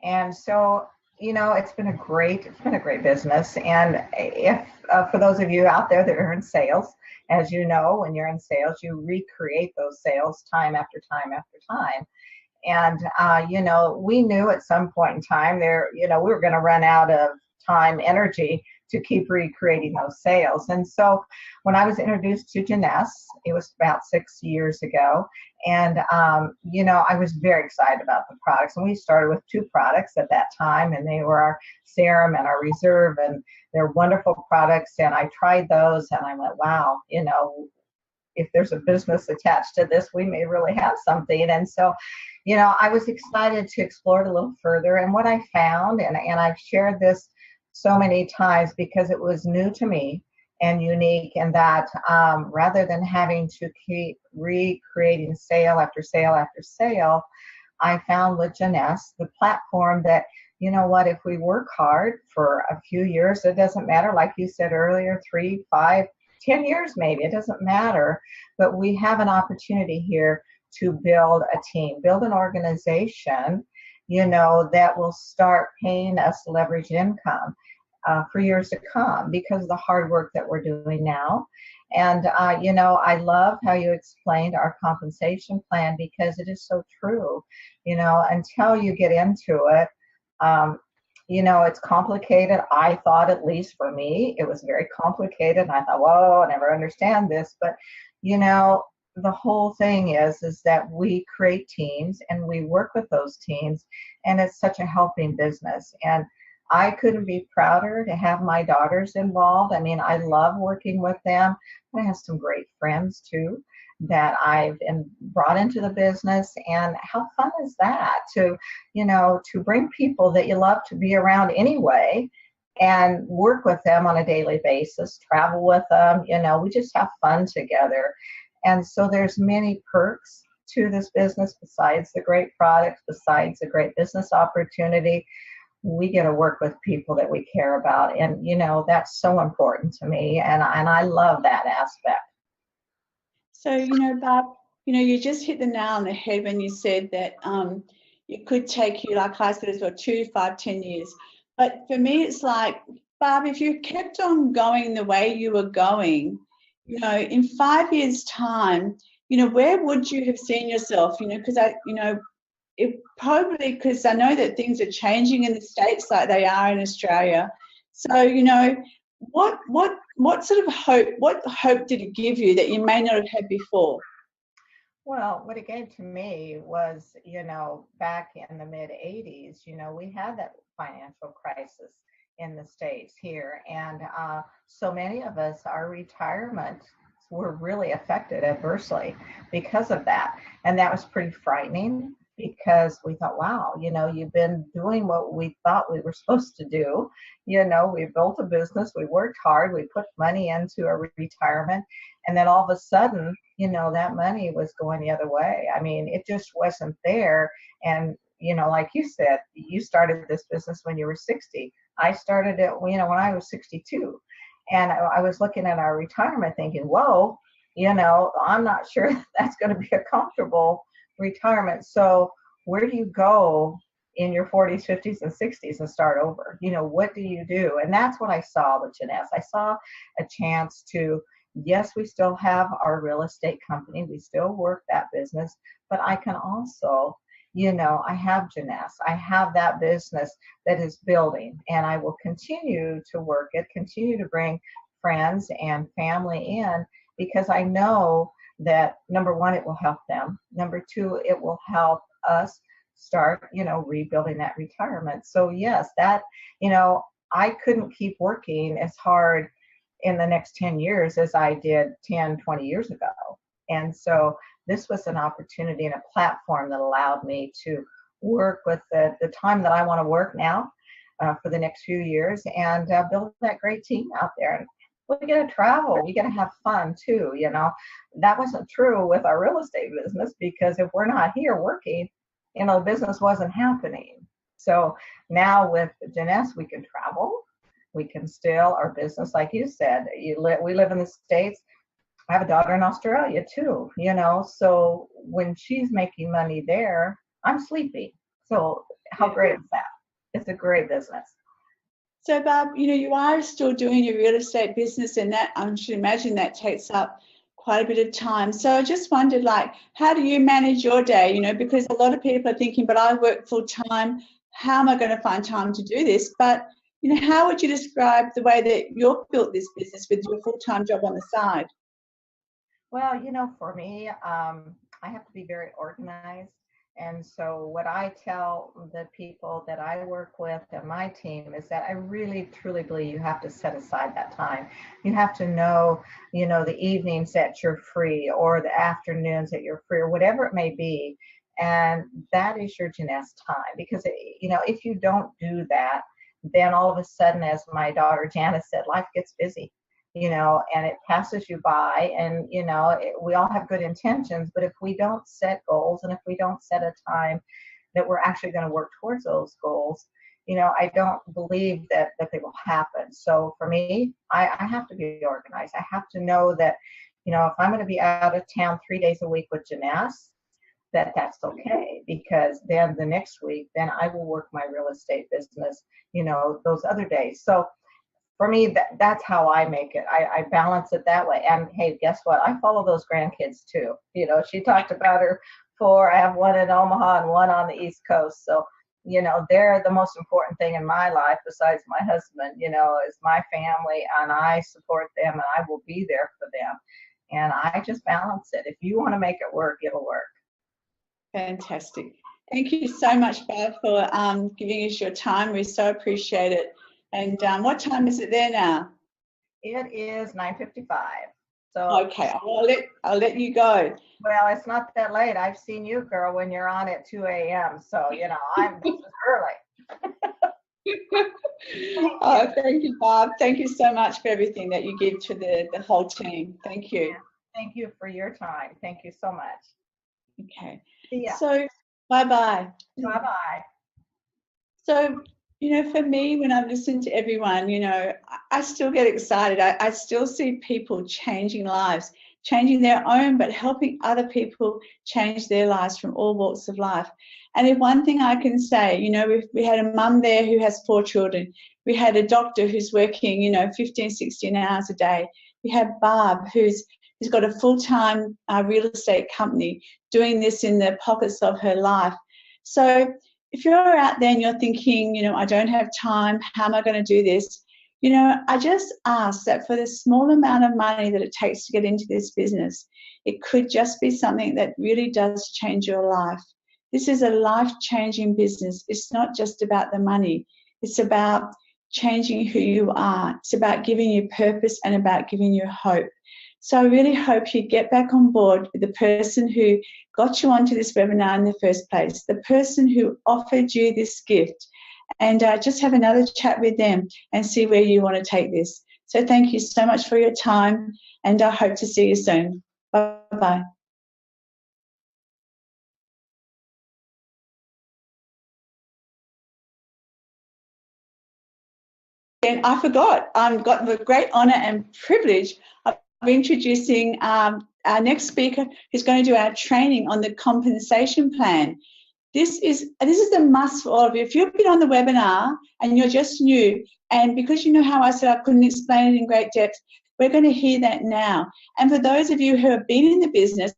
and so. You know, it's been a great business. And if for those of you out there that are in sales, as you know, when you're in sales, you recreate those sales time after time after time. And you know, we knew at some point in time we were going to run out of time, energy to keep recreating those sales. And so when I was introduced to Jeunesse, it was about 6 years ago. And, you know, I was very excited about the products. And we started with 2 products at that time, and they were our serum and our reserve. And they're wonderful products. And I tried those, and I went, wow, you know, if there's a business attached to this, we may really have something. And so, you know, I was excited to explore it a little further. And what I found, and I've shared this so many times because it was new to me and unique, and that rather than having to keep recreating sale after sale after sale, I found with Jeunesse the platform that, you know what, if we work hard for a few years, it doesn't matter, like you said earlier, 3, 5, 10 years maybe, it doesn't matter, but we have an opportunity here to build a team, build an organization, you know, that will start paying us leverage income for years to come because of the hard work that we're doing now. And, you know, I love how you explained our compensation plan because it is so true. You know, until you get into it, you know, it's complicated. I thought, at least for me, it was very complicated. And I thought, whoa, I'll never understand this. But, you know, the whole thing is that we create teams and we work with those teams, and it's such a helping business. And I couldn't be prouder to have my daughters involved. I mean, I love working with them. I have some great friends too that I've brought into the business. And how fun is that to, you know, to bring people that you love to be around anyway and work with them on a daily basis, travel with them. We just have fun together. And so there's many perks to this business besides the great products, besides the great business opportunity. We get to work with people that we care about. And, that's so important to me. And I love that aspect. So, Barb, you just hit the nail on the head when you said that it could take you, like I said as well, 2, 5, 10 years. But for me, it's like, Barb, if you kept on going the way you were going, in 5 years' time, where would you have seen yourself? Because it probably, because I know that things are changing in the States like they are in Australia. So, what sort of hope did it give you that you may not have had before? Well, what it gave to me was, back in the mid 80s, we had that financial crisis in the States here. And so many of us, our retirement were really affected adversely because of that. And that was pretty frightening, because we thought, wow, you've been doing what we thought we were supposed to do. We built a business, we worked hard, we put money into a retirement, and then all of a sudden, that money was going the other way. I mean, it just wasn't there. And, like you said, you started this business when you were 60. I started it, when I was 62. And I was looking at our retirement thinking, whoa, I'm not sure that's going to be a comfortable retirement. So where do you go in your 40s, 50s, and 60s and start over? What do you do? And that's what I saw with Jeunesse. I saw a chance to, yes, we still have our real estate company. We still work that business, but I can also, I have Jeunesse. I have that business that is building, and I will continue to work it, continue to bring friends and family in, because I know that, number one, it will help them. Number two, it will help us start, rebuilding that retirement. So yes, that, I couldn't keep working as hard in the next 10 years as I did 10, 20 years ago. And so this was an opportunity and a platform that allowed me to work with the time that I want to work now for the next few years, and build that great team out there. And we get to travel, we get to have fun too. That wasn't true with our real estate business, because if we're not here working, the business wasn't happening. So now with Jeunesse, we can travel, we can still, our business, like you said, we live in the States. I have a daughter in Australia too, so when she's making money there, I'm sleeping. So how great is that? It's a great business. So, Barb, you are still doing your real estate business, and that, I should imagine that takes up quite a bit of time. So I just wondered, how do you manage your day? Because a lot of people are thinking, but I work full time. How am I going to find time to do this? But, how would you describe the way that you've built this business with your full-time job on the side? Well, for me, I have to be very organized. And so what I tell the people that I work with and my team is that I really, truly believe you have to set aside that time. You have to know, the evenings that you're free, or the afternoons that you're free, or whatever it may be. And that is your Jeunesse time. Because, if you don't do that, then all of a sudden, as my daughter Janice said, life gets busy. And it passes you by, and, we all have good intentions, but if we don't set goals, and if we don't set a time that we're actually going to work towards those goals, I don't believe that they will happen. So for me, I have to be organized. I have to know that, if I'm going to be out of town 3 days a week with Jeunesse, that's okay, because then the next week, then I will work my real estate business, those other days. So for me, that's how I make it. I balance it that way. And hey, guess what? I follow those grandkids too. She talked about her 4. I have one in Omaha and one on the East Coast. So, they're the most important thing in my life, besides my husband, is my family, and I support them, and I will be there for them. And I just balance it. If you want to make it work, it'll work. Fantastic. Thank you so much, Barb, for giving us your time. We so appreciate it. And what time is it there now? It is 9:55. So okay, I'll let you go. Well, it's not that late. I've seen you, girl, when you're on at 2 a.m. So this is early. Oh, thank you, Barb. Thank you so much for everything that you give to the whole team. Thank you. Thank you for your time. Thank you so much. Okay. See ya. So, bye-bye. Bye-bye. So, for me, when I'm listening to everyone, I still get excited. I still see people changing lives, changing their own, but helping other people change their lives from all walks of life. And if one thing I can say, we had a mum there who has 4 children. We had a doctor who's working, 15, 16 hours a day. We had Barb who's got a full-time real estate company doing this in the pockets of her life. So if you're out there and you're thinking, I don't have time, how am I going to do this? I just ask that for the small amount of money that it takes to get into this business, it could just be something that really does change your life. This is a life-changing business. It's not just about the money. It's about changing who you are. It's about giving you purpose and about giving you hope. So I really hope you get back on board with the person who got you onto this webinar in the first place, the person who offered you this gift, and just have another chat with them and see where you want to take this. So thank you so much for your time, and I hope to see you soon. Bye-bye. And I forgot, I've got the great honour and privilege of introducing our next speaker, who's going to do our training on the compensation plan. This is a must for all of you. If you've been on the webinar and you're just new, and because you know how I said I couldn't explain it in great depth, we're going to hear that now. And for those of you who have been in the business,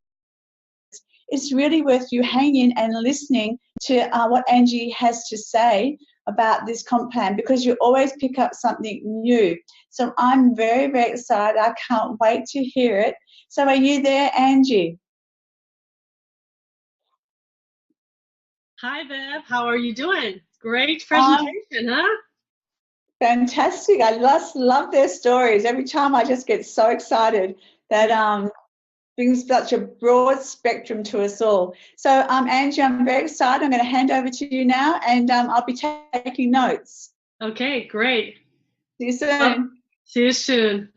it's really worth you hanging and listening to what Angie has to say about this comp plan, because you always pick up something new. So I'm very, very excited. I can't wait to hear it. So are you there, Angie? Hi, Bev. How are you doing? Great presentation, huh? Fantastic. I just love their stories. Every time I just get so excited that brings such a broad spectrum to us all. So, Angie, I'm very excited. I'm going to hand over to you now, and I'll be taking notes. Okay, great. See you soon. Well, see you soon.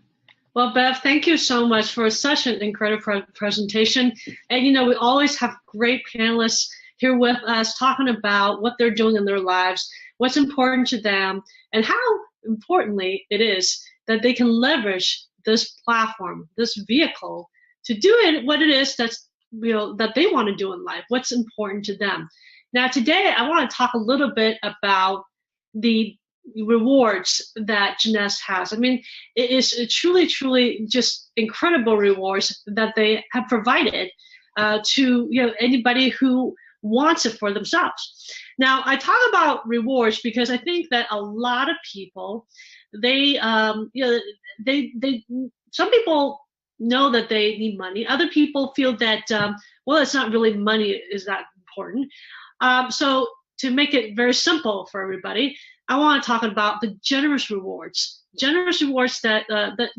Well, Bev, thank you so much for such an incredible presentation. And, we always have great panelists here with us talking about what they're doing in their lives, what's important to them, and how importantly it is that they can leverage this platform, this vehicle, to do it what it is that's that they want to do in life, what's important to them. Now today I want to talk a little bit about the rewards that Jeunesse has. I mean, it is truly just incredible rewards that they have provided to anybody who wants it for themselves. Now I talk about rewards because I think that a lot of people, they some people know that they need money. Other people feel that, well, it's not really money is that important. So to make it very simple for everybody, I want to talk about the generous rewards that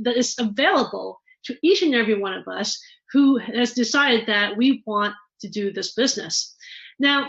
is available to each and every one of us who has decided that we want to do this business. Now,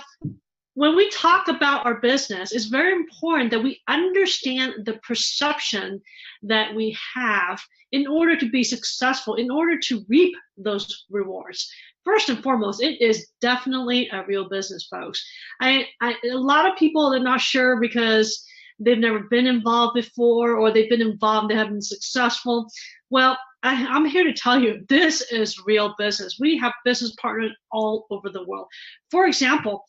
when we talk about our business, it's very important that we understand the perception that we have in order to be successful, in order to reap those rewards. First and foremost, it is definitely a real business, folks. A lot of people are not sure because they've never been involved before, or they've been involved, they haven't been successful. Well, I'm here to tell you, this is real business. We have business partners all over the world. For example,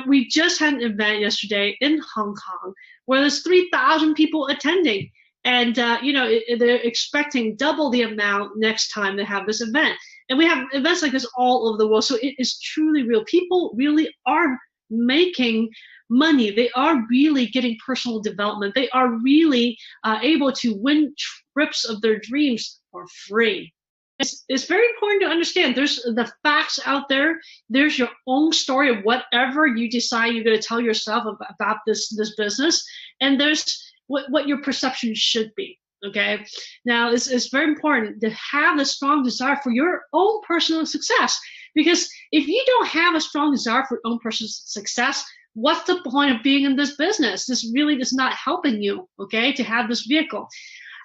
we just had an event yesterday in Hong Kong where there's 3,000 people attending. And, they're expecting double the amount next time they have this event. And we have events like this all over the world. So it is truly real. People really are making money. They are really getting personal development. They are really able to win trips of their dreams for free. It's very important to understand. There's the facts out there. There's your own story of whatever you decide you're going to tell yourself about this business. And there's what your perception should be. Okay. Now it's very important to have a strong desire for your own personal success, because if you don't have a strong desire for your own personal success, what's the point of being in this business? This really is not helping you, okay, to have this vehicle.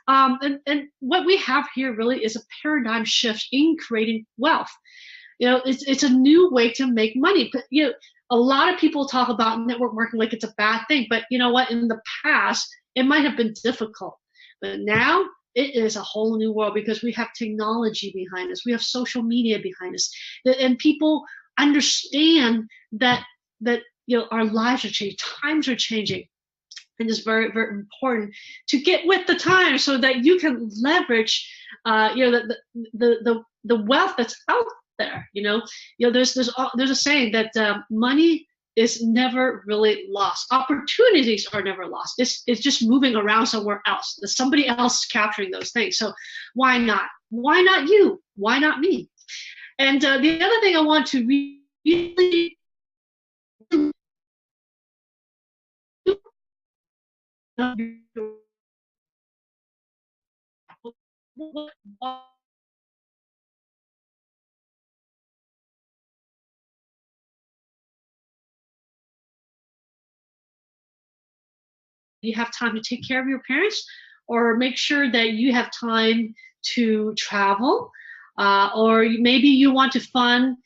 And what we have here really is a paradigm shift in creating wealth. It's a new way to make money. But, a lot of people talk about network marketing like it's a bad thing, but you know what? In the past, it might have been difficult, but now it is a whole new world because we have technology behind us. We have social media behind us, and people understand that our lives are changing, times are changing, and it's very, very important to get with the time so that you can leverage, the wealth that's out there. There's a saying that money is never really lost. Opportunities are never lost. It's just moving around somewhere else. There's somebody else capturing those things. So why not? Why not you? Why not me? And the other thing I want to really you have time to take care of your parents, or make sure that you have time to travel, or maybe you want to fund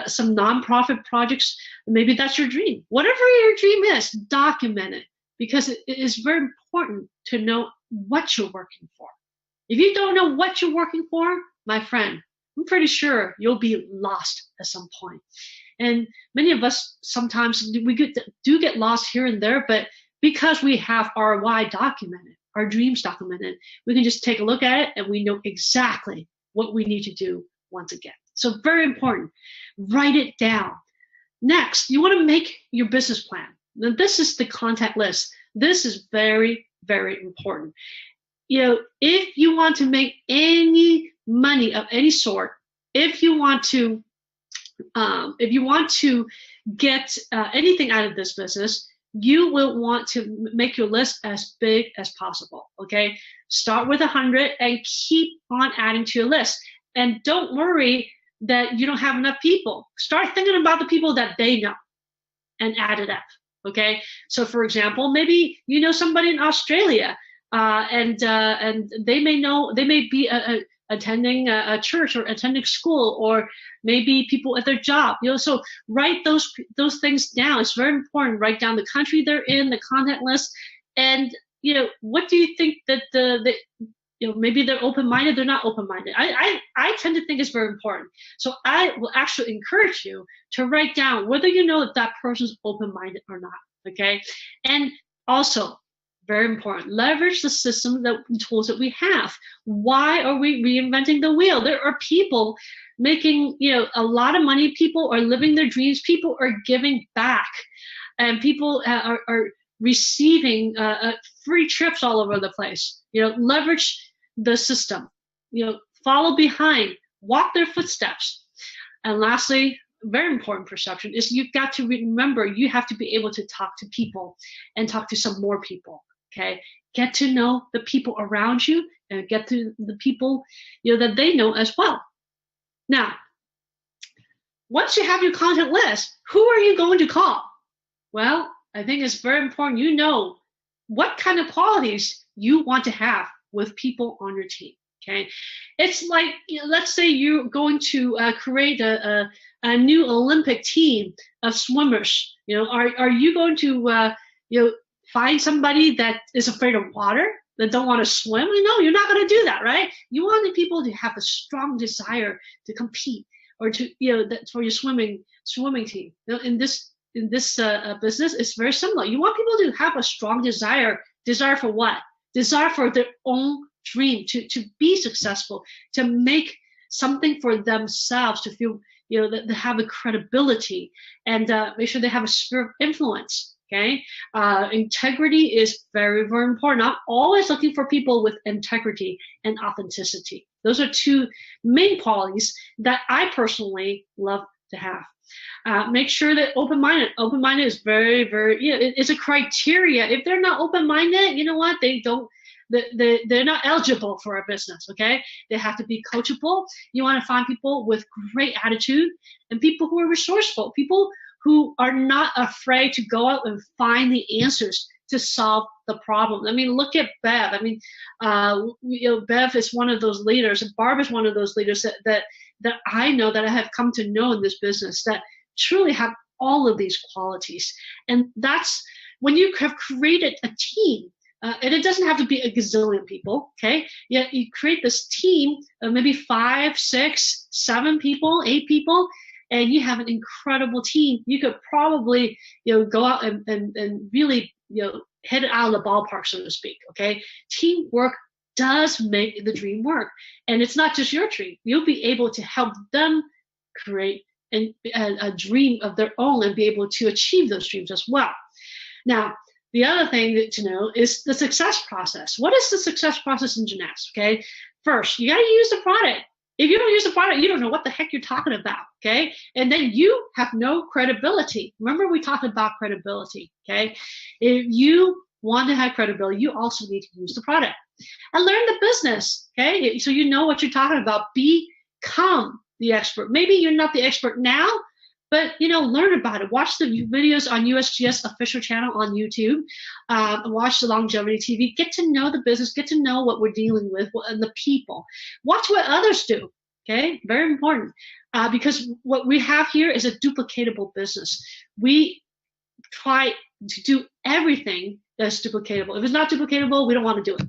some nonprofit projects. Maybe that's your dream. Whatever your dream is, document it, because it is very important to know what you're working for. If you don't know what you're working for, my friend, I'm pretty sure you'll be lost at some point. And many of us sometimes do get lost here and there, but because we have our why documented, our dreams documented, we can just take a look at it and we know exactly what we need to do once again. So very important. Write it down. Next, you want to make your business plan. Now, this is the contact list. This is very, very important. If you want to make any money of any sort, if you want to get anything out of this business, you will want to make your list as big as possible, okay? Start with 100 and keep on adding to your list. And don't worry that you don't have enough people. Start thinking about the people that they know and add it up, okay? So for example, maybe you know somebody in Australia, and they may be attending a church or attending school, or maybe people at their job. So write those things down. It's very important. Write down the country they're in, the contact list, and what do you think that maybe they're open-minded, they're not open-minded. I tend to think it's very important. So I will actually encourage you to write down whether you know if that person's open-minded or not. Okay, and also, very important, leverage the system, the tools that we have. Why are we reinventing the wheel? There are people making a lot of money. People are living their dreams. People are giving back, and people are receiving free trips all over the place. Leverage the system. Follow behind, walk their footsteps. And lastly, very important perception is you've got to remember you have to be able to talk to people and talk to some more people. Okay, get to know the people around you and get to the people that they know as well. Now, once you have your contact list, who are you going to call? Well, I think it's very important you know what kind of qualities you want to have with people on your team. Okay, it's like, let's say you're going to create a new Olympic team of swimmers. Are you going to find somebody that is afraid of water, that don't want to swim? No, you're not going to do that, right? You want the people to have a strong desire to compete, or to for your swimming team. In this business, it's very similar. You want people to have a strong desire. Desire for what? Desire for their own dream, to be successful, to make something for themselves, to feel that they have a credibility, and make sure they have a sphere of influence. Okay, integrity is very, very important. I'm always looking for people with integrity and authenticity. Those are two main qualities that I personally love to have. Make sure that open-minded. Open-minded is very, very, it's a criteria. If they're not open-minded, you know what? They're not eligible for a business, okay? They have to be coachable. You want to find people with great attitude and people who are resourceful, people who are not afraid to go out and find the answers to solve the problem. I mean, look at Bev. I mean, Bev is one of those leaders, and Barb is one of those leaders that I know, that I have come to know in this business, that truly have all of these qualities. And that's when you have created a team. And it doesn't have to be a gazillion people, okay? Yeah, you create this team of maybe 5, 6, 7 people, 8 people, and you have an incredible team. You could probably, go out and really, hit it out of the ballpark, so to speak, okay? Teamwork does make the dream work. And it's not just your dream. You'll be able to help them create a dream of their own and be able to achieve those dreams as well. Now, the other thing to know is the success process. What is the success process in Jeunesse, okay? First, you got to use the product. If you don't use the product, you don't know what the heck you're talking about, okay? And then you have no credibility. Remember, we talked about credibility, okay? If you want to have credibility, you also need to use the product. And learn the business, okay? So you know what you're talking about. Become the expert. Maybe you're not the expert now, but, learn about it. Watch the videos on USGS official channel on YouTube. Watch the longevity TV. Get to know the business. Get to know what we're dealing with and the people. Watch what others do, okay? Very important. Because what we have here is a duplicatable business. We try to do everything that's duplicatable. If it's not duplicatable, we don't want to do it.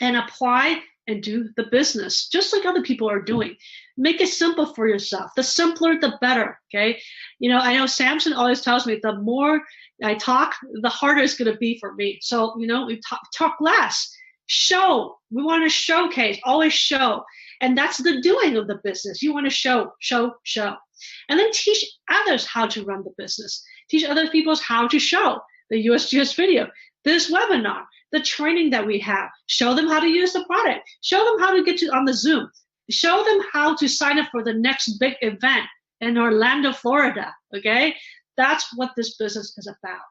And apply and do the business just like other people are doing. Make it simple for yourself. The simpler, the better, okay? I know Samson always tells me the more I talk, the harder it's going to be for me. So, we talk less. Show. We want to showcase, always show. And that's the doing of the business. You want to show. And then teach others how to run the business. Teach other people how to show. The USGS video, this webinar, the training that we have. Show them how to use the product. Show them how to get on the Zoom. Show them how to sign up for the next big event in Orlando, Florida, okay? That's what this business is about.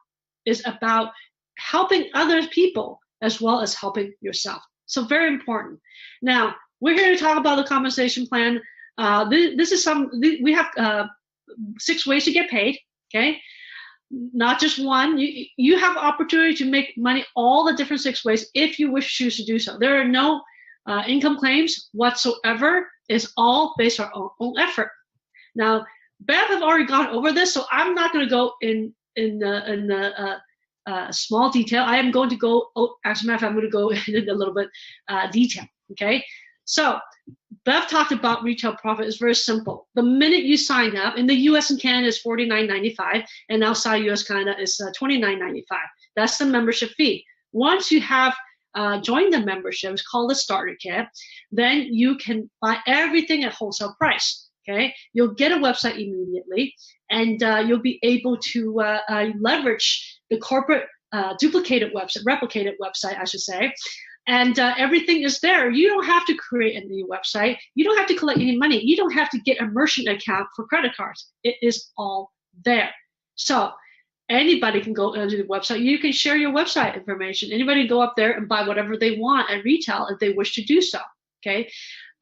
It's about helping other people as well as helping yourself. So very important. Now, we're here to talk about the compensation plan. We have 6 ways to get paid, okay? Not just one. You have opportunity to make money all the different 6 ways if you wish to choose to do so. There are no income claims whatsoever. It's all based on our own effort. Now, Bev have already gone over this, so I'm not going to go in small detail. I am going to go, as a matter of fact, I'm going to go in a little bit detail, okay? So, Bev talked about retail profit. It's very simple. The minute you sign up, in the US and Canada is $49.95, and outside US Canada is $29.95. That's the membership fee. Once you have joined the membership, it's called the starter kit, then you can buy everything at wholesale price, okay? You'll get a website immediately, and you'll be able to leverage the corporate replicated website, I should say, and everything is there. You don't have to create a new website. You don't have to collect any money. You don't have to get a merchant account for credit cards. It is all there. So anybody can go onto the website. You can share your website information. Anybody can go up there and buy whatever they want at retail if they wish to do so, okay?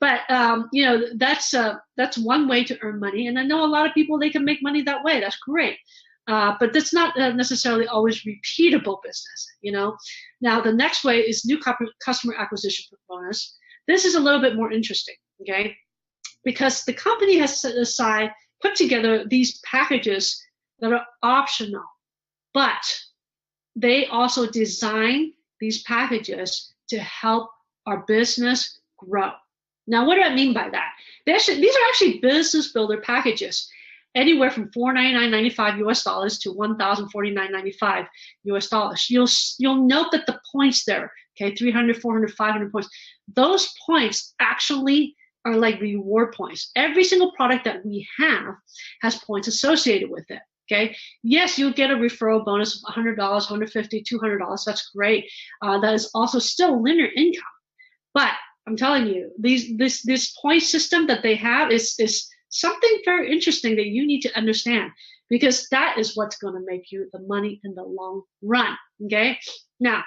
But, that's one way to earn money. And I know a lot of people, they can make money that way. That's great. But that's not necessarily always repeatable business, Now, the next way is new customer acquisition bonus. This is a little bit more interesting, okay? Because the company has put together these packages that are optional, but they also design these packages to help our business grow. Now, what do I mean by that? These are actually business builder packages. Anywhere from $499.95 US dollars to $1,049.95 US dollars. You'll note that the points there, okay, 300, 400, 500 points. Those points actually are like reward points. Every single product that we have has points associated with it, okay? Yes, you'll get a referral bonus of $100, $150, $200. That's great. That is also still linear income. But I'm telling you, this point system that they have is something very interesting that you need to understand, because that is what's going to make you the money in the long run, okay? Now,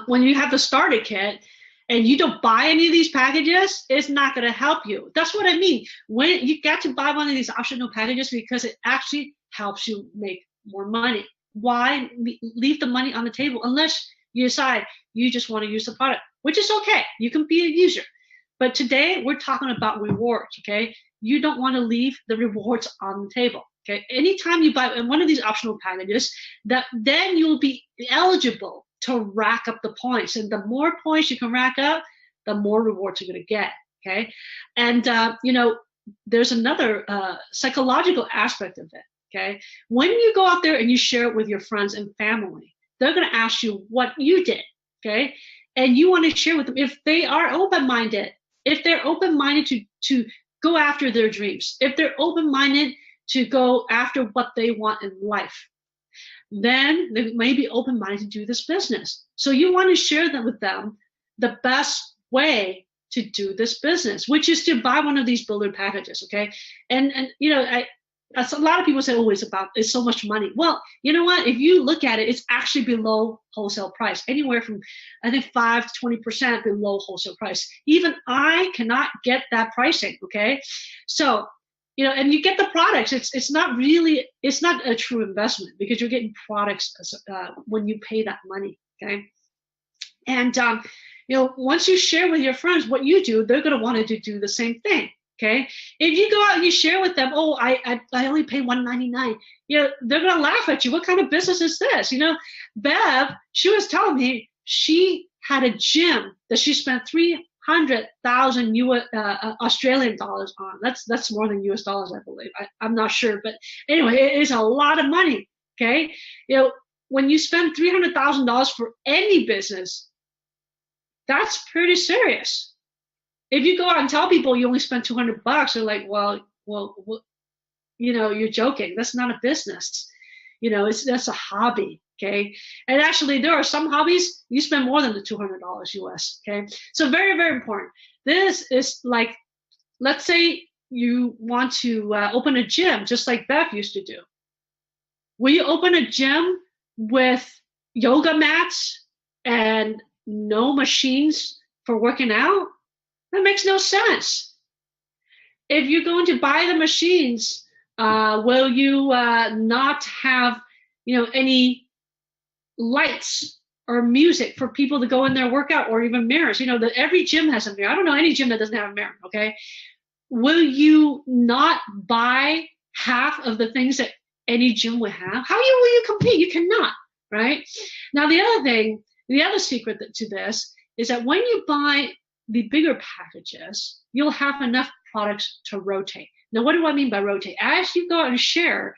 when you have the starter kit, and you don't buy any of these packages, it's not going to help you. That's what I mean. When you got to buy one of these optional packages, because it actually helps you make more money. Why leave the money on the table unless you decide you just want to use the product, which is okay. You can be a user. But today we're talking about rewards, okay? You don't want to leave the rewards on the table, okay? Anytime you buy one of these optional packages, then you'll be eligible to rack up the points. And the more points you can rack up, the more rewards you're going to get, okay? And, there's another psychological aspect of it, okay? When you go out there and you share it with your friends and family, they're going to ask you what you did, okay? And you want to share with them if they are open-minded, if they're open-minded to go after their dreams, if they're open-minded to go after what they want in life, then they may be open-minded to do this business. So you want to share that with them the best way to do this business, which is to buy one of these builder packages, okay? And a lot of people say, oh, it's so much money. Well, you know what? If you look at it, it's actually below wholesale price, anywhere from, I think, 5 to 20% below wholesale price. Even I cannot get that pricing, okay? So, and you get the products. It's not a true investment because you're getting products when you pay that money, okay? And, once you share with your friends what you do, they're going to want to do the same thing. Okay, if you go out and you share with them, oh, I only pay $1.99, they're gonna laugh at you. What kind of business is this? Bev, she was telling me she had a gym that she spent 300,000 Australian dollars on. That's more than US dollars, I believe. I'm not sure, but anyway, it is a lot of money. Okay, when you spend $300,000 for any business, that's pretty serious. If you go out and tell people you only spent $200, they're like, well, you're joking. That's not a business. That's a hobby. Okay. And actually, there are some hobbies you spend more than the $200 US. Okay. So very, very important. This is like, let's say you want to open a gym, just like Beth used to do. Will you open a gym with yoga mats and no machines for working out? That makes no sense. If you're going to buy the machines, will you not have, any lights or music for people to go in there workout, or even mirrors? Every gym has a mirror. I don't know any gym that doesn't have a mirror. Okay. Will you not buy half of the things that any gym would have? How will you compete? You cannot, right? Now, the other secret to this is that when you buy the bigger packages, you'll have enough products to rotate. Now, what do I mean by rotate? As you go out and share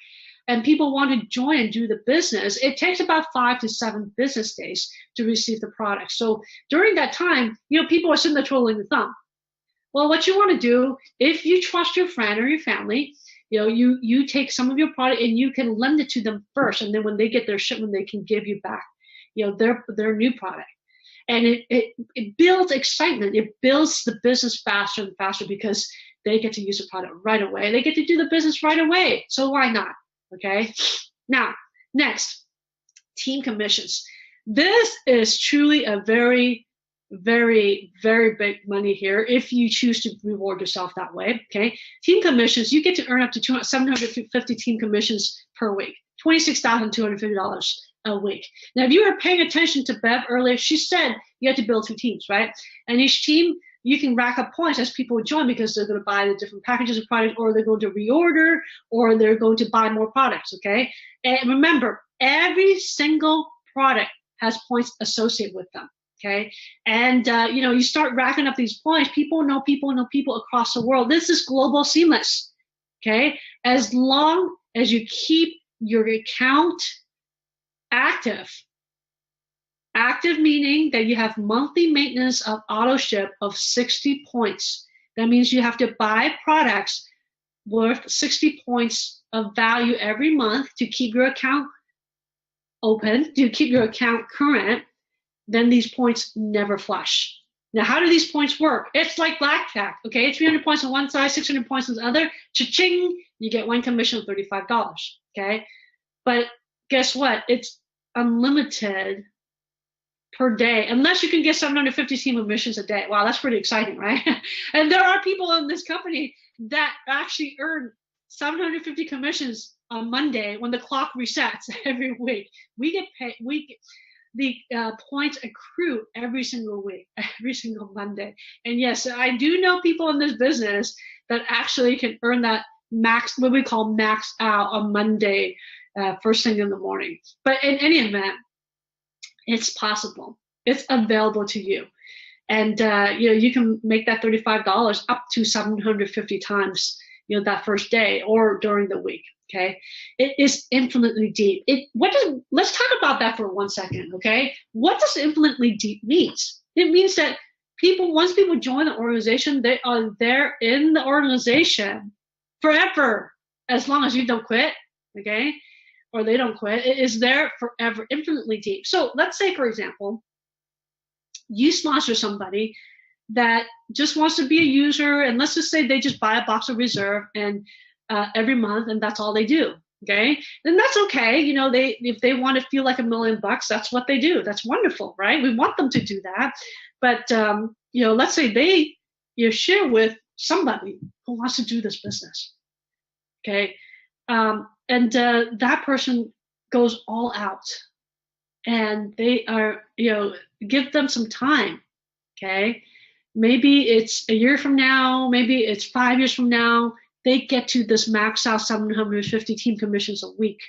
and people want to join and do the business, it takes about 5 to 7 business days to receive the product. So during that time, people are sitting there twiddling the thumb. Well, what you want to do, if you trust your friend or your family, you take some of your product and you can lend it to them first. And then when they get their shipment, they can give you back, their new product. And it builds excitement. It builds the business faster and faster because they get to use the product right away. They get to do the business right away. So why not? Okay. Now, next, team commissions. This is truly a very, very, very big money here if you choose to reward yourself that way. Okay. Team commissions, you get to earn up to 750 team commissions per week, $26,250 a week. Now, if you were paying attention to Bev earlier, she said you had to build 2 teams, right? And each team, you can rack up points as people join because they're going to buy the different packages of products, or they're going to reorder, or they're going to buy more products, okay? And remember, every single product has points associated with them, okay? And, you start racking up these points. People know people across the world. This is global seamless, okay? As long as you keep your account active meaning that you have monthly maintenance of auto ship of 60 points. That means you have to buy products worth 60 points of value every month to keep your account open, to keep your account current. Then these points never flush. Now, how do these points work? It's like blackjack, okay? 300 points on one side, 600 points on the other. Cha-ching, you get one commission of $35, okay? But guess what? It's unlimited per day, unless you can get 750 team commissions a day. Wow, that's pretty exciting, right? And there are people in this company that actually earn 750 commissions on Monday when the clock resets every week. We get paid. The points accrue every single week, every single Monday. And yes, I do know people in this business that actually can earn that max, what we call max out on Monday, first thing in the morning. But in any event, it's possible. It's available to you. And you can make that $35 up to 750 times, that first day or during the week. Okay, it is infinitely deep. Let's talk about that for 1 second. Okay, what does infinitely deep means? It means that once people join the organization, they are there in the organization forever, as long as you don't quit. Okay, or they don't quit. It is there forever, infinitely deep. So let's say, for example, you sponsor somebody that just wants to be a user, and let's just say they just buy a box of reserve and every month, and that's all they do. Okay, then that's okay. If they want to feel like $1 million, that's what they do. That's wonderful, right? We want them to do that. But let's say they share with somebody who wants to do this business. Okay, and that person goes all out, and they are give them some time. Okay, maybe it's a year from now, maybe it's 5 years from now. They get to this max out 750 team commissions a week.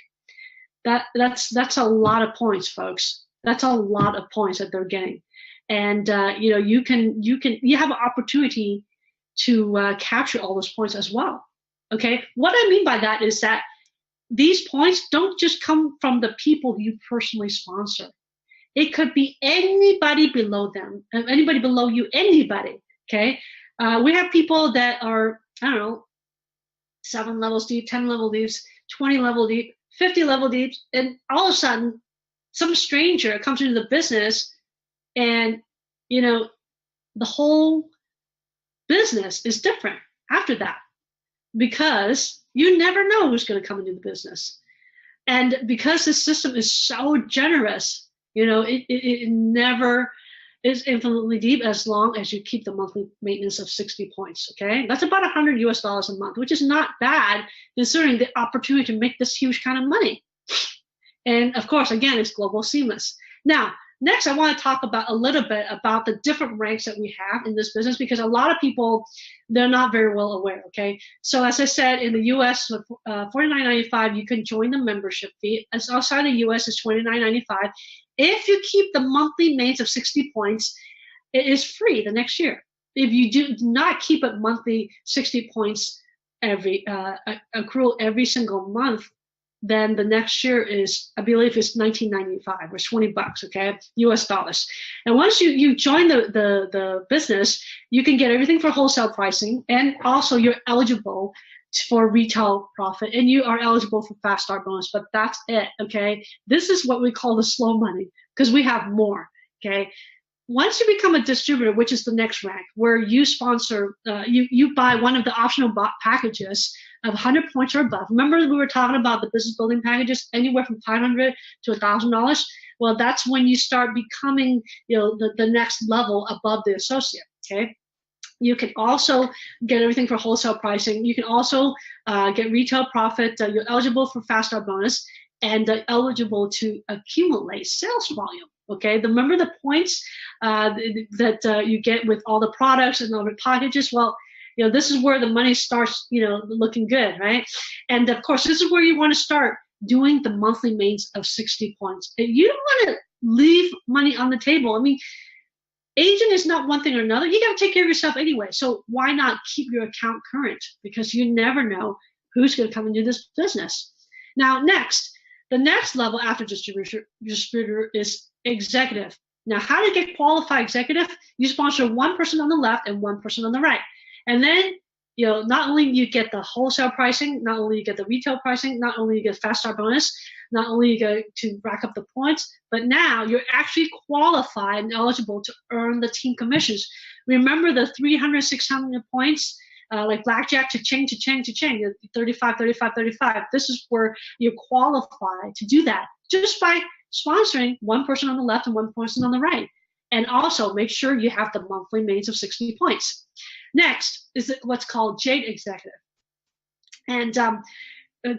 That's a lot of points, folks. That's a lot of points that they're getting, and you have an opportunity to capture all those points as well. Okay, what I mean by that is that these points don't just come from the people you personally sponsor. It could be anybody below them, anybody below you, anybody. Okay, we have people that are, I don't know, 7 levels deep, 10 level deeps, 20 level deep, 50 level deep, and all of a sudden, some stranger comes into the business, and the whole business is different after that, because you never know who's going to come into the business, and because the system is so generous, it never is infinitely deep as long as you keep the monthly maintenance of 60 points. Okay, that's about $100 US a month, which is not bad considering the opportunity to make this huge kind of money. And of course, again, it's global seamless. Now, next, I want to talk about a little bit about the different ranks that we have in this business, because a lot of people, they're not very well aware. Okay, so as I said, in the US, with $49.95, you can join the membership fee. As outside the US, it's $29.95. If you keep the monthly mains of 60 points, it is free the next year. If you do not keep it monthly 60 points accrual every single month, then the next year is, I believe, it's $19.95 or $20, okay, US dollars. And once you join the business, you can get everything for wholesale pricing, and also you're eligible for retail profit, and you are eligible for fast start bonus, but that's it. Okay, this is what we call the slow money, because we have more. Okay, once you become a distributor, which is the next rank, where you sponsor, you buy one of the optional packages of 100 points or above. Remember, we were talking about the business building packages, anywhere from $500 to $1,000. Well, that's when you start becoming, the next level above the associate. Okay. You can also get everything for wholesale pricing. You can also get retail profit. You're eligible for fast start bonus, and eligible to accumulate sales volume. Okay, remember the points that you get with all the products and all the packages? Well, this is where the money starts, looking good, right? And of course, this is where you want to start doing the monthly mains of 60 points. And you don't want to leave money on the table. I mean, agent is not one thing or another. You got to take care of yourself anyway. So why not keep your account current? Because you never know who's going to come into this business. Now, the next level after distributor is executive. Now, how to get qualified executive? You sponsor one person on the left and one person on the right. And then, not only you get the wholesale pricing, not only you get the retail pricing, not only you get fast start bonus, not only you go to rack up the points, but now you're actually qualified and eligible to earn the team commissions. Remember the 300, 600 points, like blackjack, cha-ching, 35, 35, 35. This is where you're qualified to do that just by sponsoring one person on the left and one person on the right. And also make sure you have the monthly mains of 60 points. Next is what's called Jade Executive. And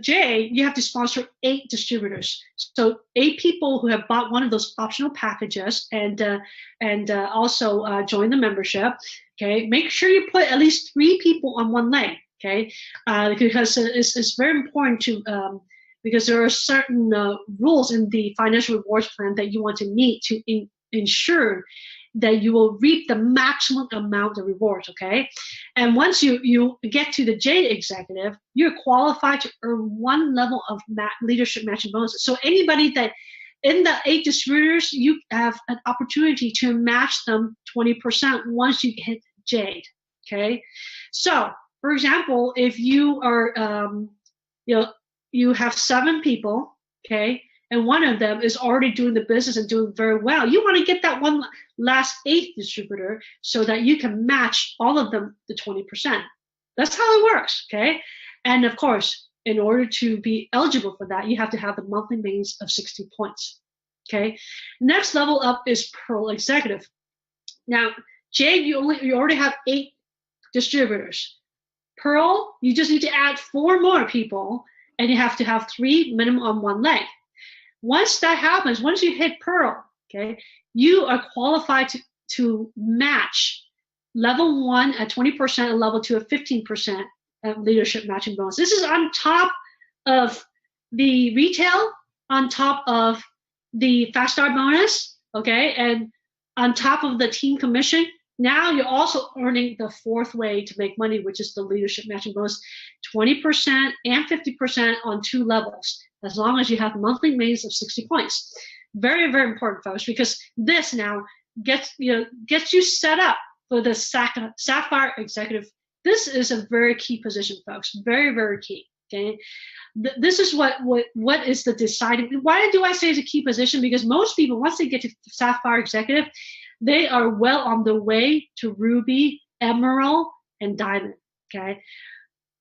Jade, you have to sponsor 8 distributors. So 8 people who have bought one of those optional packages and also join the membership. Okay, make sure you put at least 3 people on one leg. Okay, because it's very important to because there are certain rules in the financial rewards plan that you want to meet to ensure that you will reap the maximum amount of rewards, okay? And once you get to the Jade Executive, you're qualified to earn 1 level of leadership matching bonuses. So anybody that in the 8 distributors, you have an opportunity to match them 20% once you hit Jade, okay? So, for example, if you are, you have 7 people, okay? And one of them is already doing the business and doing very well. You want to get that one last 8th distributor so that you can match all of them to 20%. That's how it works, okay? And of course, in order to be eligible for that, you have to have the monthly mains of 60 points, okay? Next level up is Pearl Executive. Now, Jade, you already have 8 distributors. Pearl, you just need to add 4 more people, and you have to have 3 minimum on one leg. Once that happens, once you hit Pearl, okay, you are qualified to match level 1 at 20% and level 2 at 15% leadership matching bonus. This is on top of the retail, on top of the fast start bonus, okay, and on top of the team commission. Now you're also earning the 4th way to make money, which is the leadership matching bonus, 20% and 50% on 2 levels, as long as you have monthly mains of 60 points. Very, very important, folks, because this now gets you set up for the Sapphire Executive. This is a very key position, folks. Very, very key. Okay, this is what is the deciding. Why do I say it's a key position? Because most people, once they get to Sapphire Executive, they are well on the way to Ruby, Emerald, and Diamond. Okay.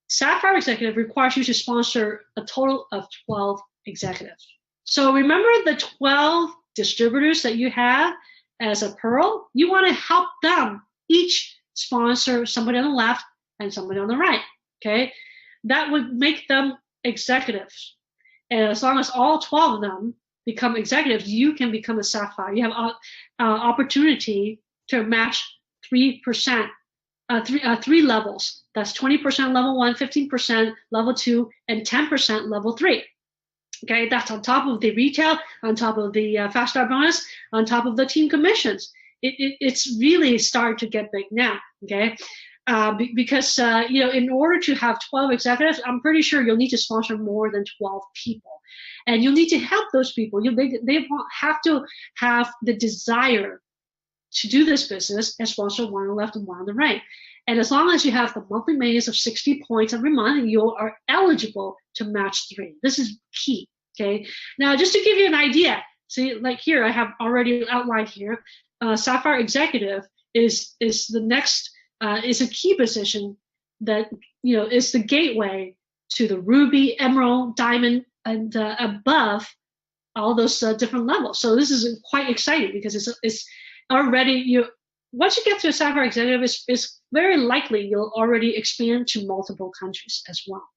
Sapphire Executive requires you to sponsor a total of 12 executives. So remember the 12 distributors that you have as a Pearl? You want to help them each sponsor somebody on the left and somebody on the right, okay? That would make them executives. And as long as all 12 of them become executives, you can become a Sapphire. You have opportunity to match 3%. 3 levels. That's 20% level 1, 15% level 2, and 10% level 3. Okay, that's on top of the retail, on top of the fast start bonus, on top of the team commissions. It's really starting to get big now. Okay, because in order to have 12 executives, I'm pretty sure you'll need to sponsor more than 12 people, and you'll need to help those people. They have to have the desire to do this business and sponsor one on the left and one on the right. And as long as you have the monthly mains of 60 points every month, you are eligible to match 3. This is key, okay? Now, just to give you an idea, see, like here, I have already outlined here, Sapphire Executive is the next, is a key position that, is the gateway to the Ruby, Emerald, Diamond, and above all those different levels. So this is quite exciting because it's already, once you get to a Sapphire Executive, it's very likely you'll already expand to multiple countries as well.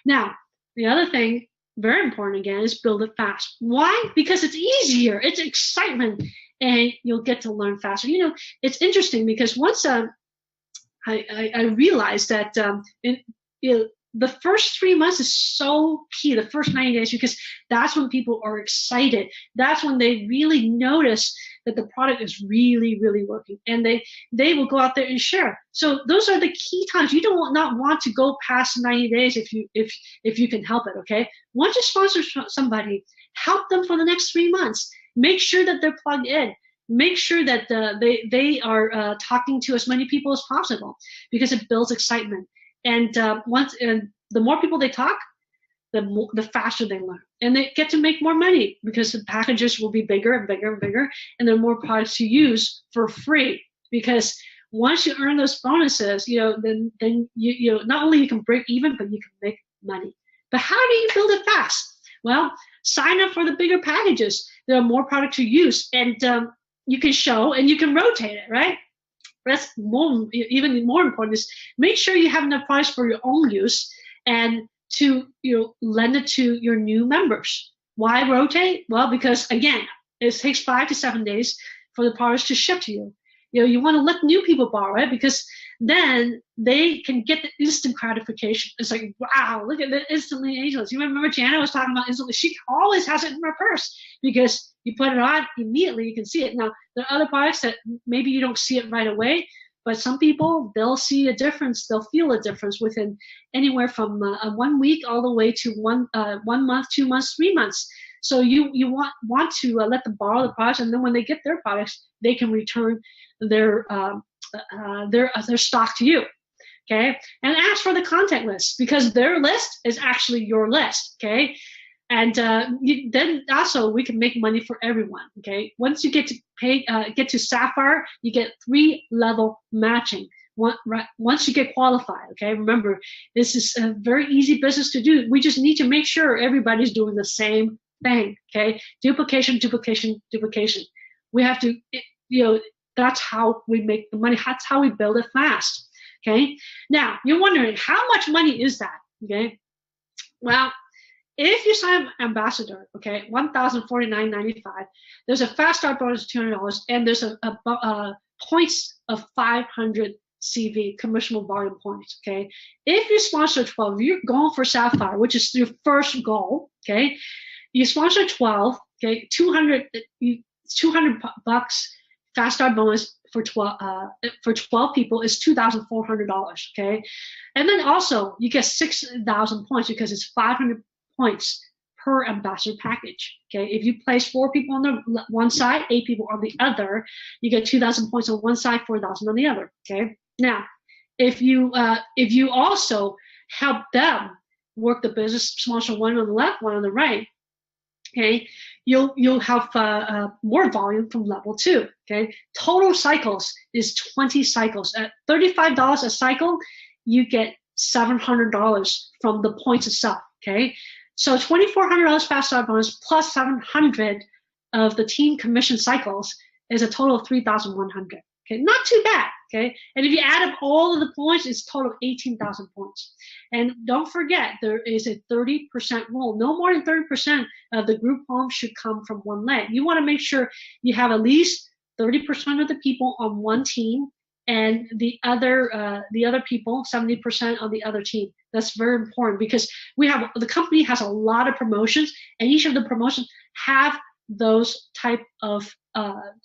Now, the other thing, very important again, is build it fast. Why? Because it's easier, it's excitement, and you'll get to learn faster. It's interesting because once I realized that the first 3 months is so key, the first 90 days, because that's when people are excited. That's when they really notice that the product is really, really working, and they will go out there and share. So those are the key times. You do not want to go past 90 days if you can help it, okay? Once you sponsor somebody, help them for the next 3 months. Make sure that they're plugged in. Make sure that they are talking to as many people as possible, because it builds excitement. And the more people they talk, the faster they learn, and they get to make more money because the packages will be bigger and bigger and bigger, and there are more products to use for free. Because once you earn those bonuses, then you not only you can break even, but you can make money. But how do you build it fast? Well, sign up for the bigger packages. there are more product to use, and you can show and you can rotate it, right? That's even more important is make sure you have enough products for your own use and to lend it to your new members. Why rotate? Well, because again, it takes 5 to 7 days for the products to ship to you. You want to let new people borrow it because then they can get the instant gratification. It's like, wow, look at the instantly ageless. You remember Jana was talking about instantly. She always has it in her purse because you put it on immediately, you can see it. Now, there are other products that maybe you don't see it right away, but some people, they'll see a difference. They'll feel a difference within anywhere from 1 week all the way to 1 month, 2 months, 3 months. So you want to let them borrow the products, and then when they get their products, they can return their stock to you, okay? And ask for the contact list because their list is actually your list, okay? And then also we can make money for everyone, okay? Once you get to Sapphire, you get 3-level matching. Once you get qualified, okay? Remember, this is a very easy business to do. We just need to make sure everybody's doing the same thing, okay? Duplication, duplication, duplication. We have to, that's how we make the money. That's how we build it fast, okay? Now, you're wondering, how much money is that, okay? Well, if you sign up ambassador, okay, $1,049.95, there's a fast start bonus of $200, and there's a points of 500 CV, commissionable volume points, okay? If you sponsor 12, you're going for Sapphire, which is your first goal, okay? You sponsor 12, okay, $200 fast start bonus for 12 people is $2,400, okay? And then also you get 6,000 points because it's 500 points per ambassador package, okay? If you place 4 people on the one side, 8 people on the other, you get 2,000 points on one side, 4,000 on the other, okay? Now, if you also help them work the business, sponsor one on the left, one on the right, okay, you'll have more volume from level 2, okay? Total cycles is 20 cycles. At $35 a cycle, you get $700 from the points itself, okay? So $2,400 fast start bonus plus 700 of the team commission cycles is a total of 3,100. Okay, not too bad. Okay, and if you add up all of the points, it's a total of 18,000 points. And don't forget, there is a 30% rule. No more than 30% of the group home should come from one leg. You want to make sure you have at least 30% of the people on one team, and the other people 70% on the other team. That's very important because the company has a lot of promotions, and each of the promotions have those type of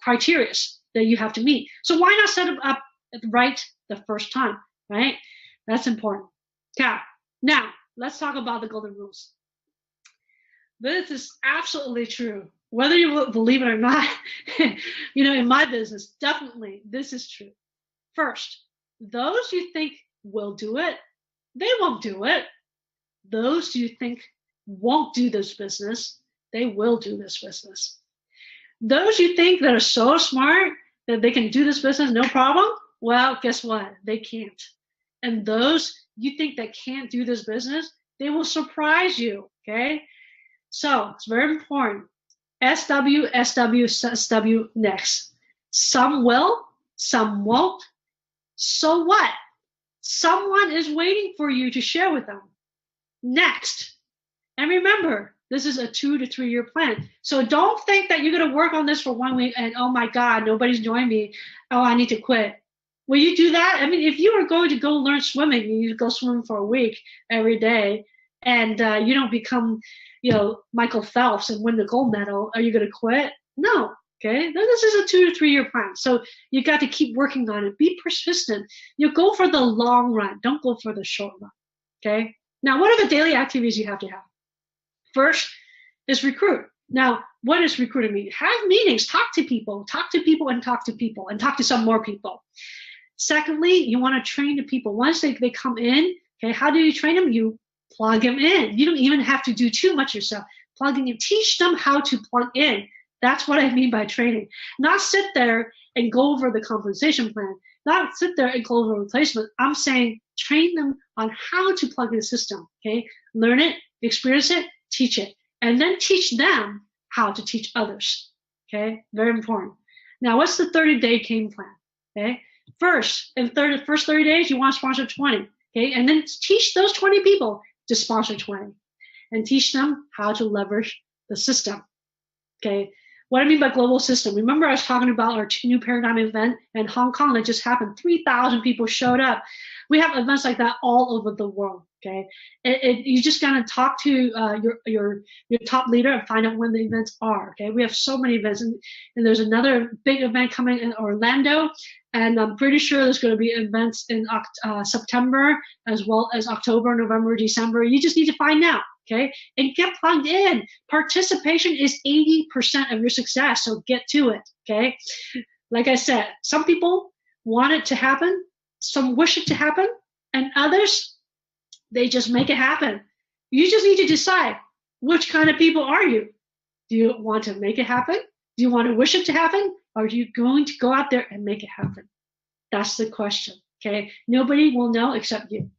criteria that you have to meet. So why not set it up right the first time, right? That's important. Okay, now let's talk about the golden rules. This is absolutely true. Whether you believe it or not, in my business, definitely this is true. First, those you think will do it, they won't do it. Those you think won't do this business, they will do this business. Those you think that are so smart that they can do this business no problem, well, guess what? They can't. And those you think that can't do this business, they will surprise you, okay? So it's very important. SW, SW, SW next. Some will, some won't. So what? Someone is waiting for you to share with them. Next. And remember, this is a 2 to 3 year plan. So don't think that you're going to work on this for 1 week and, oh my God, nobody's joining me. Oh, I need to quit. Will you do that? I mean, if you are going to go learn swimming, you go swim for a week every day, and you don't become, Michael Phelps and win the gold medal, are you going to quit? No. Okay, this is a 2 to 3 year plan. So you got to keep working on it. Be persistent. You go for the long run. Don't go for the short run. Okay. Now, what are the daily activities you have to have? First is recruit. Now, what does recruiting mean? Have meetings, talk to people, and talk to some more people. Secondly, you want to train the people. Once they come in, okay, how do you train them? You plug them in. You don't even have to do too much yourself. Plugging in, teach them how to plug in. That's what I mean by training. Not sit there and go over the compensation plan. Not sit there and go over replacement. I'm saying train them on how to plug in the system, okay? Learn it, experience it, teach it. And then teach them how to teach others. Okay, very important. Now, what's the 30-day game plan? Okay, first, in the first 30 days, you want to sponsor 20. Okay, and then teach those 20 people to sponsor 20, and teach them how to leverage the system. Okay, what I mean by global system, remember I was talking about our new paradigm event in Hong Kong that just happened. 3,000 people showed up. We have events like that all over the world. Okay, you just gotta talk to your top leader and find out when the events are. Okay, we have so many events, and there's another big event coming in Orlando, and I'm pretty sure there's going to be events in September as well as October, November, December. You just need to find out. Okay, and get plugged in. Participation is 80% of your success, so get to it. Okay, like I said, some people want it to happen, some wish it to happen, and others, they just make it happen. You just need to decide, which kind of people are you? Do you want to make it happen? Do you want to wish it to happen? Or are you going to go out there and make it happen? That's the question, okay? Nobody will know except you.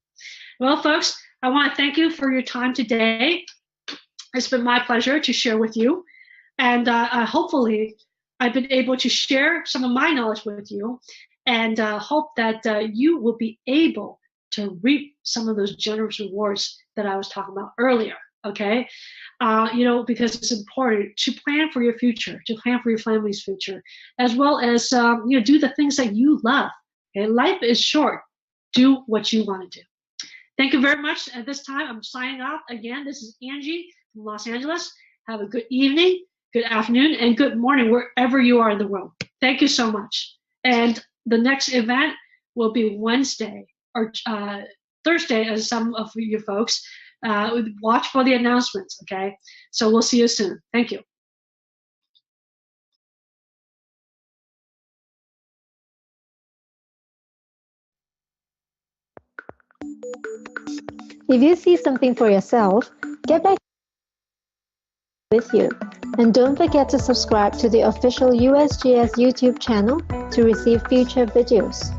Well, folks, I want to thank you for your time today. It's been my pleasure to share with you. And hopefully, I've been able to share some of my knowledge with you, and hope that you will be able to reap some of those generous rewards that I was talking about earlier, okay? Because it's important to plan for your future, to plan for your family's future, as well as, do the things that you love, okay? Life is short. Do what you want to do. Thank you very much. At this time, I'm signing off. Again, this is Angie from Los Angeles. Have a good evening, good afternoon, and good morning wherever you are in the world. Thank you so much. And the next event will be Wednesday or Thursday, as some of you folks. Watch for the announcements, okay? So we'll see you soon. Thank you. If you see something for yourself, get back with you. And don't forget to subscribe to the official USGS YouTube channel to receive future videos.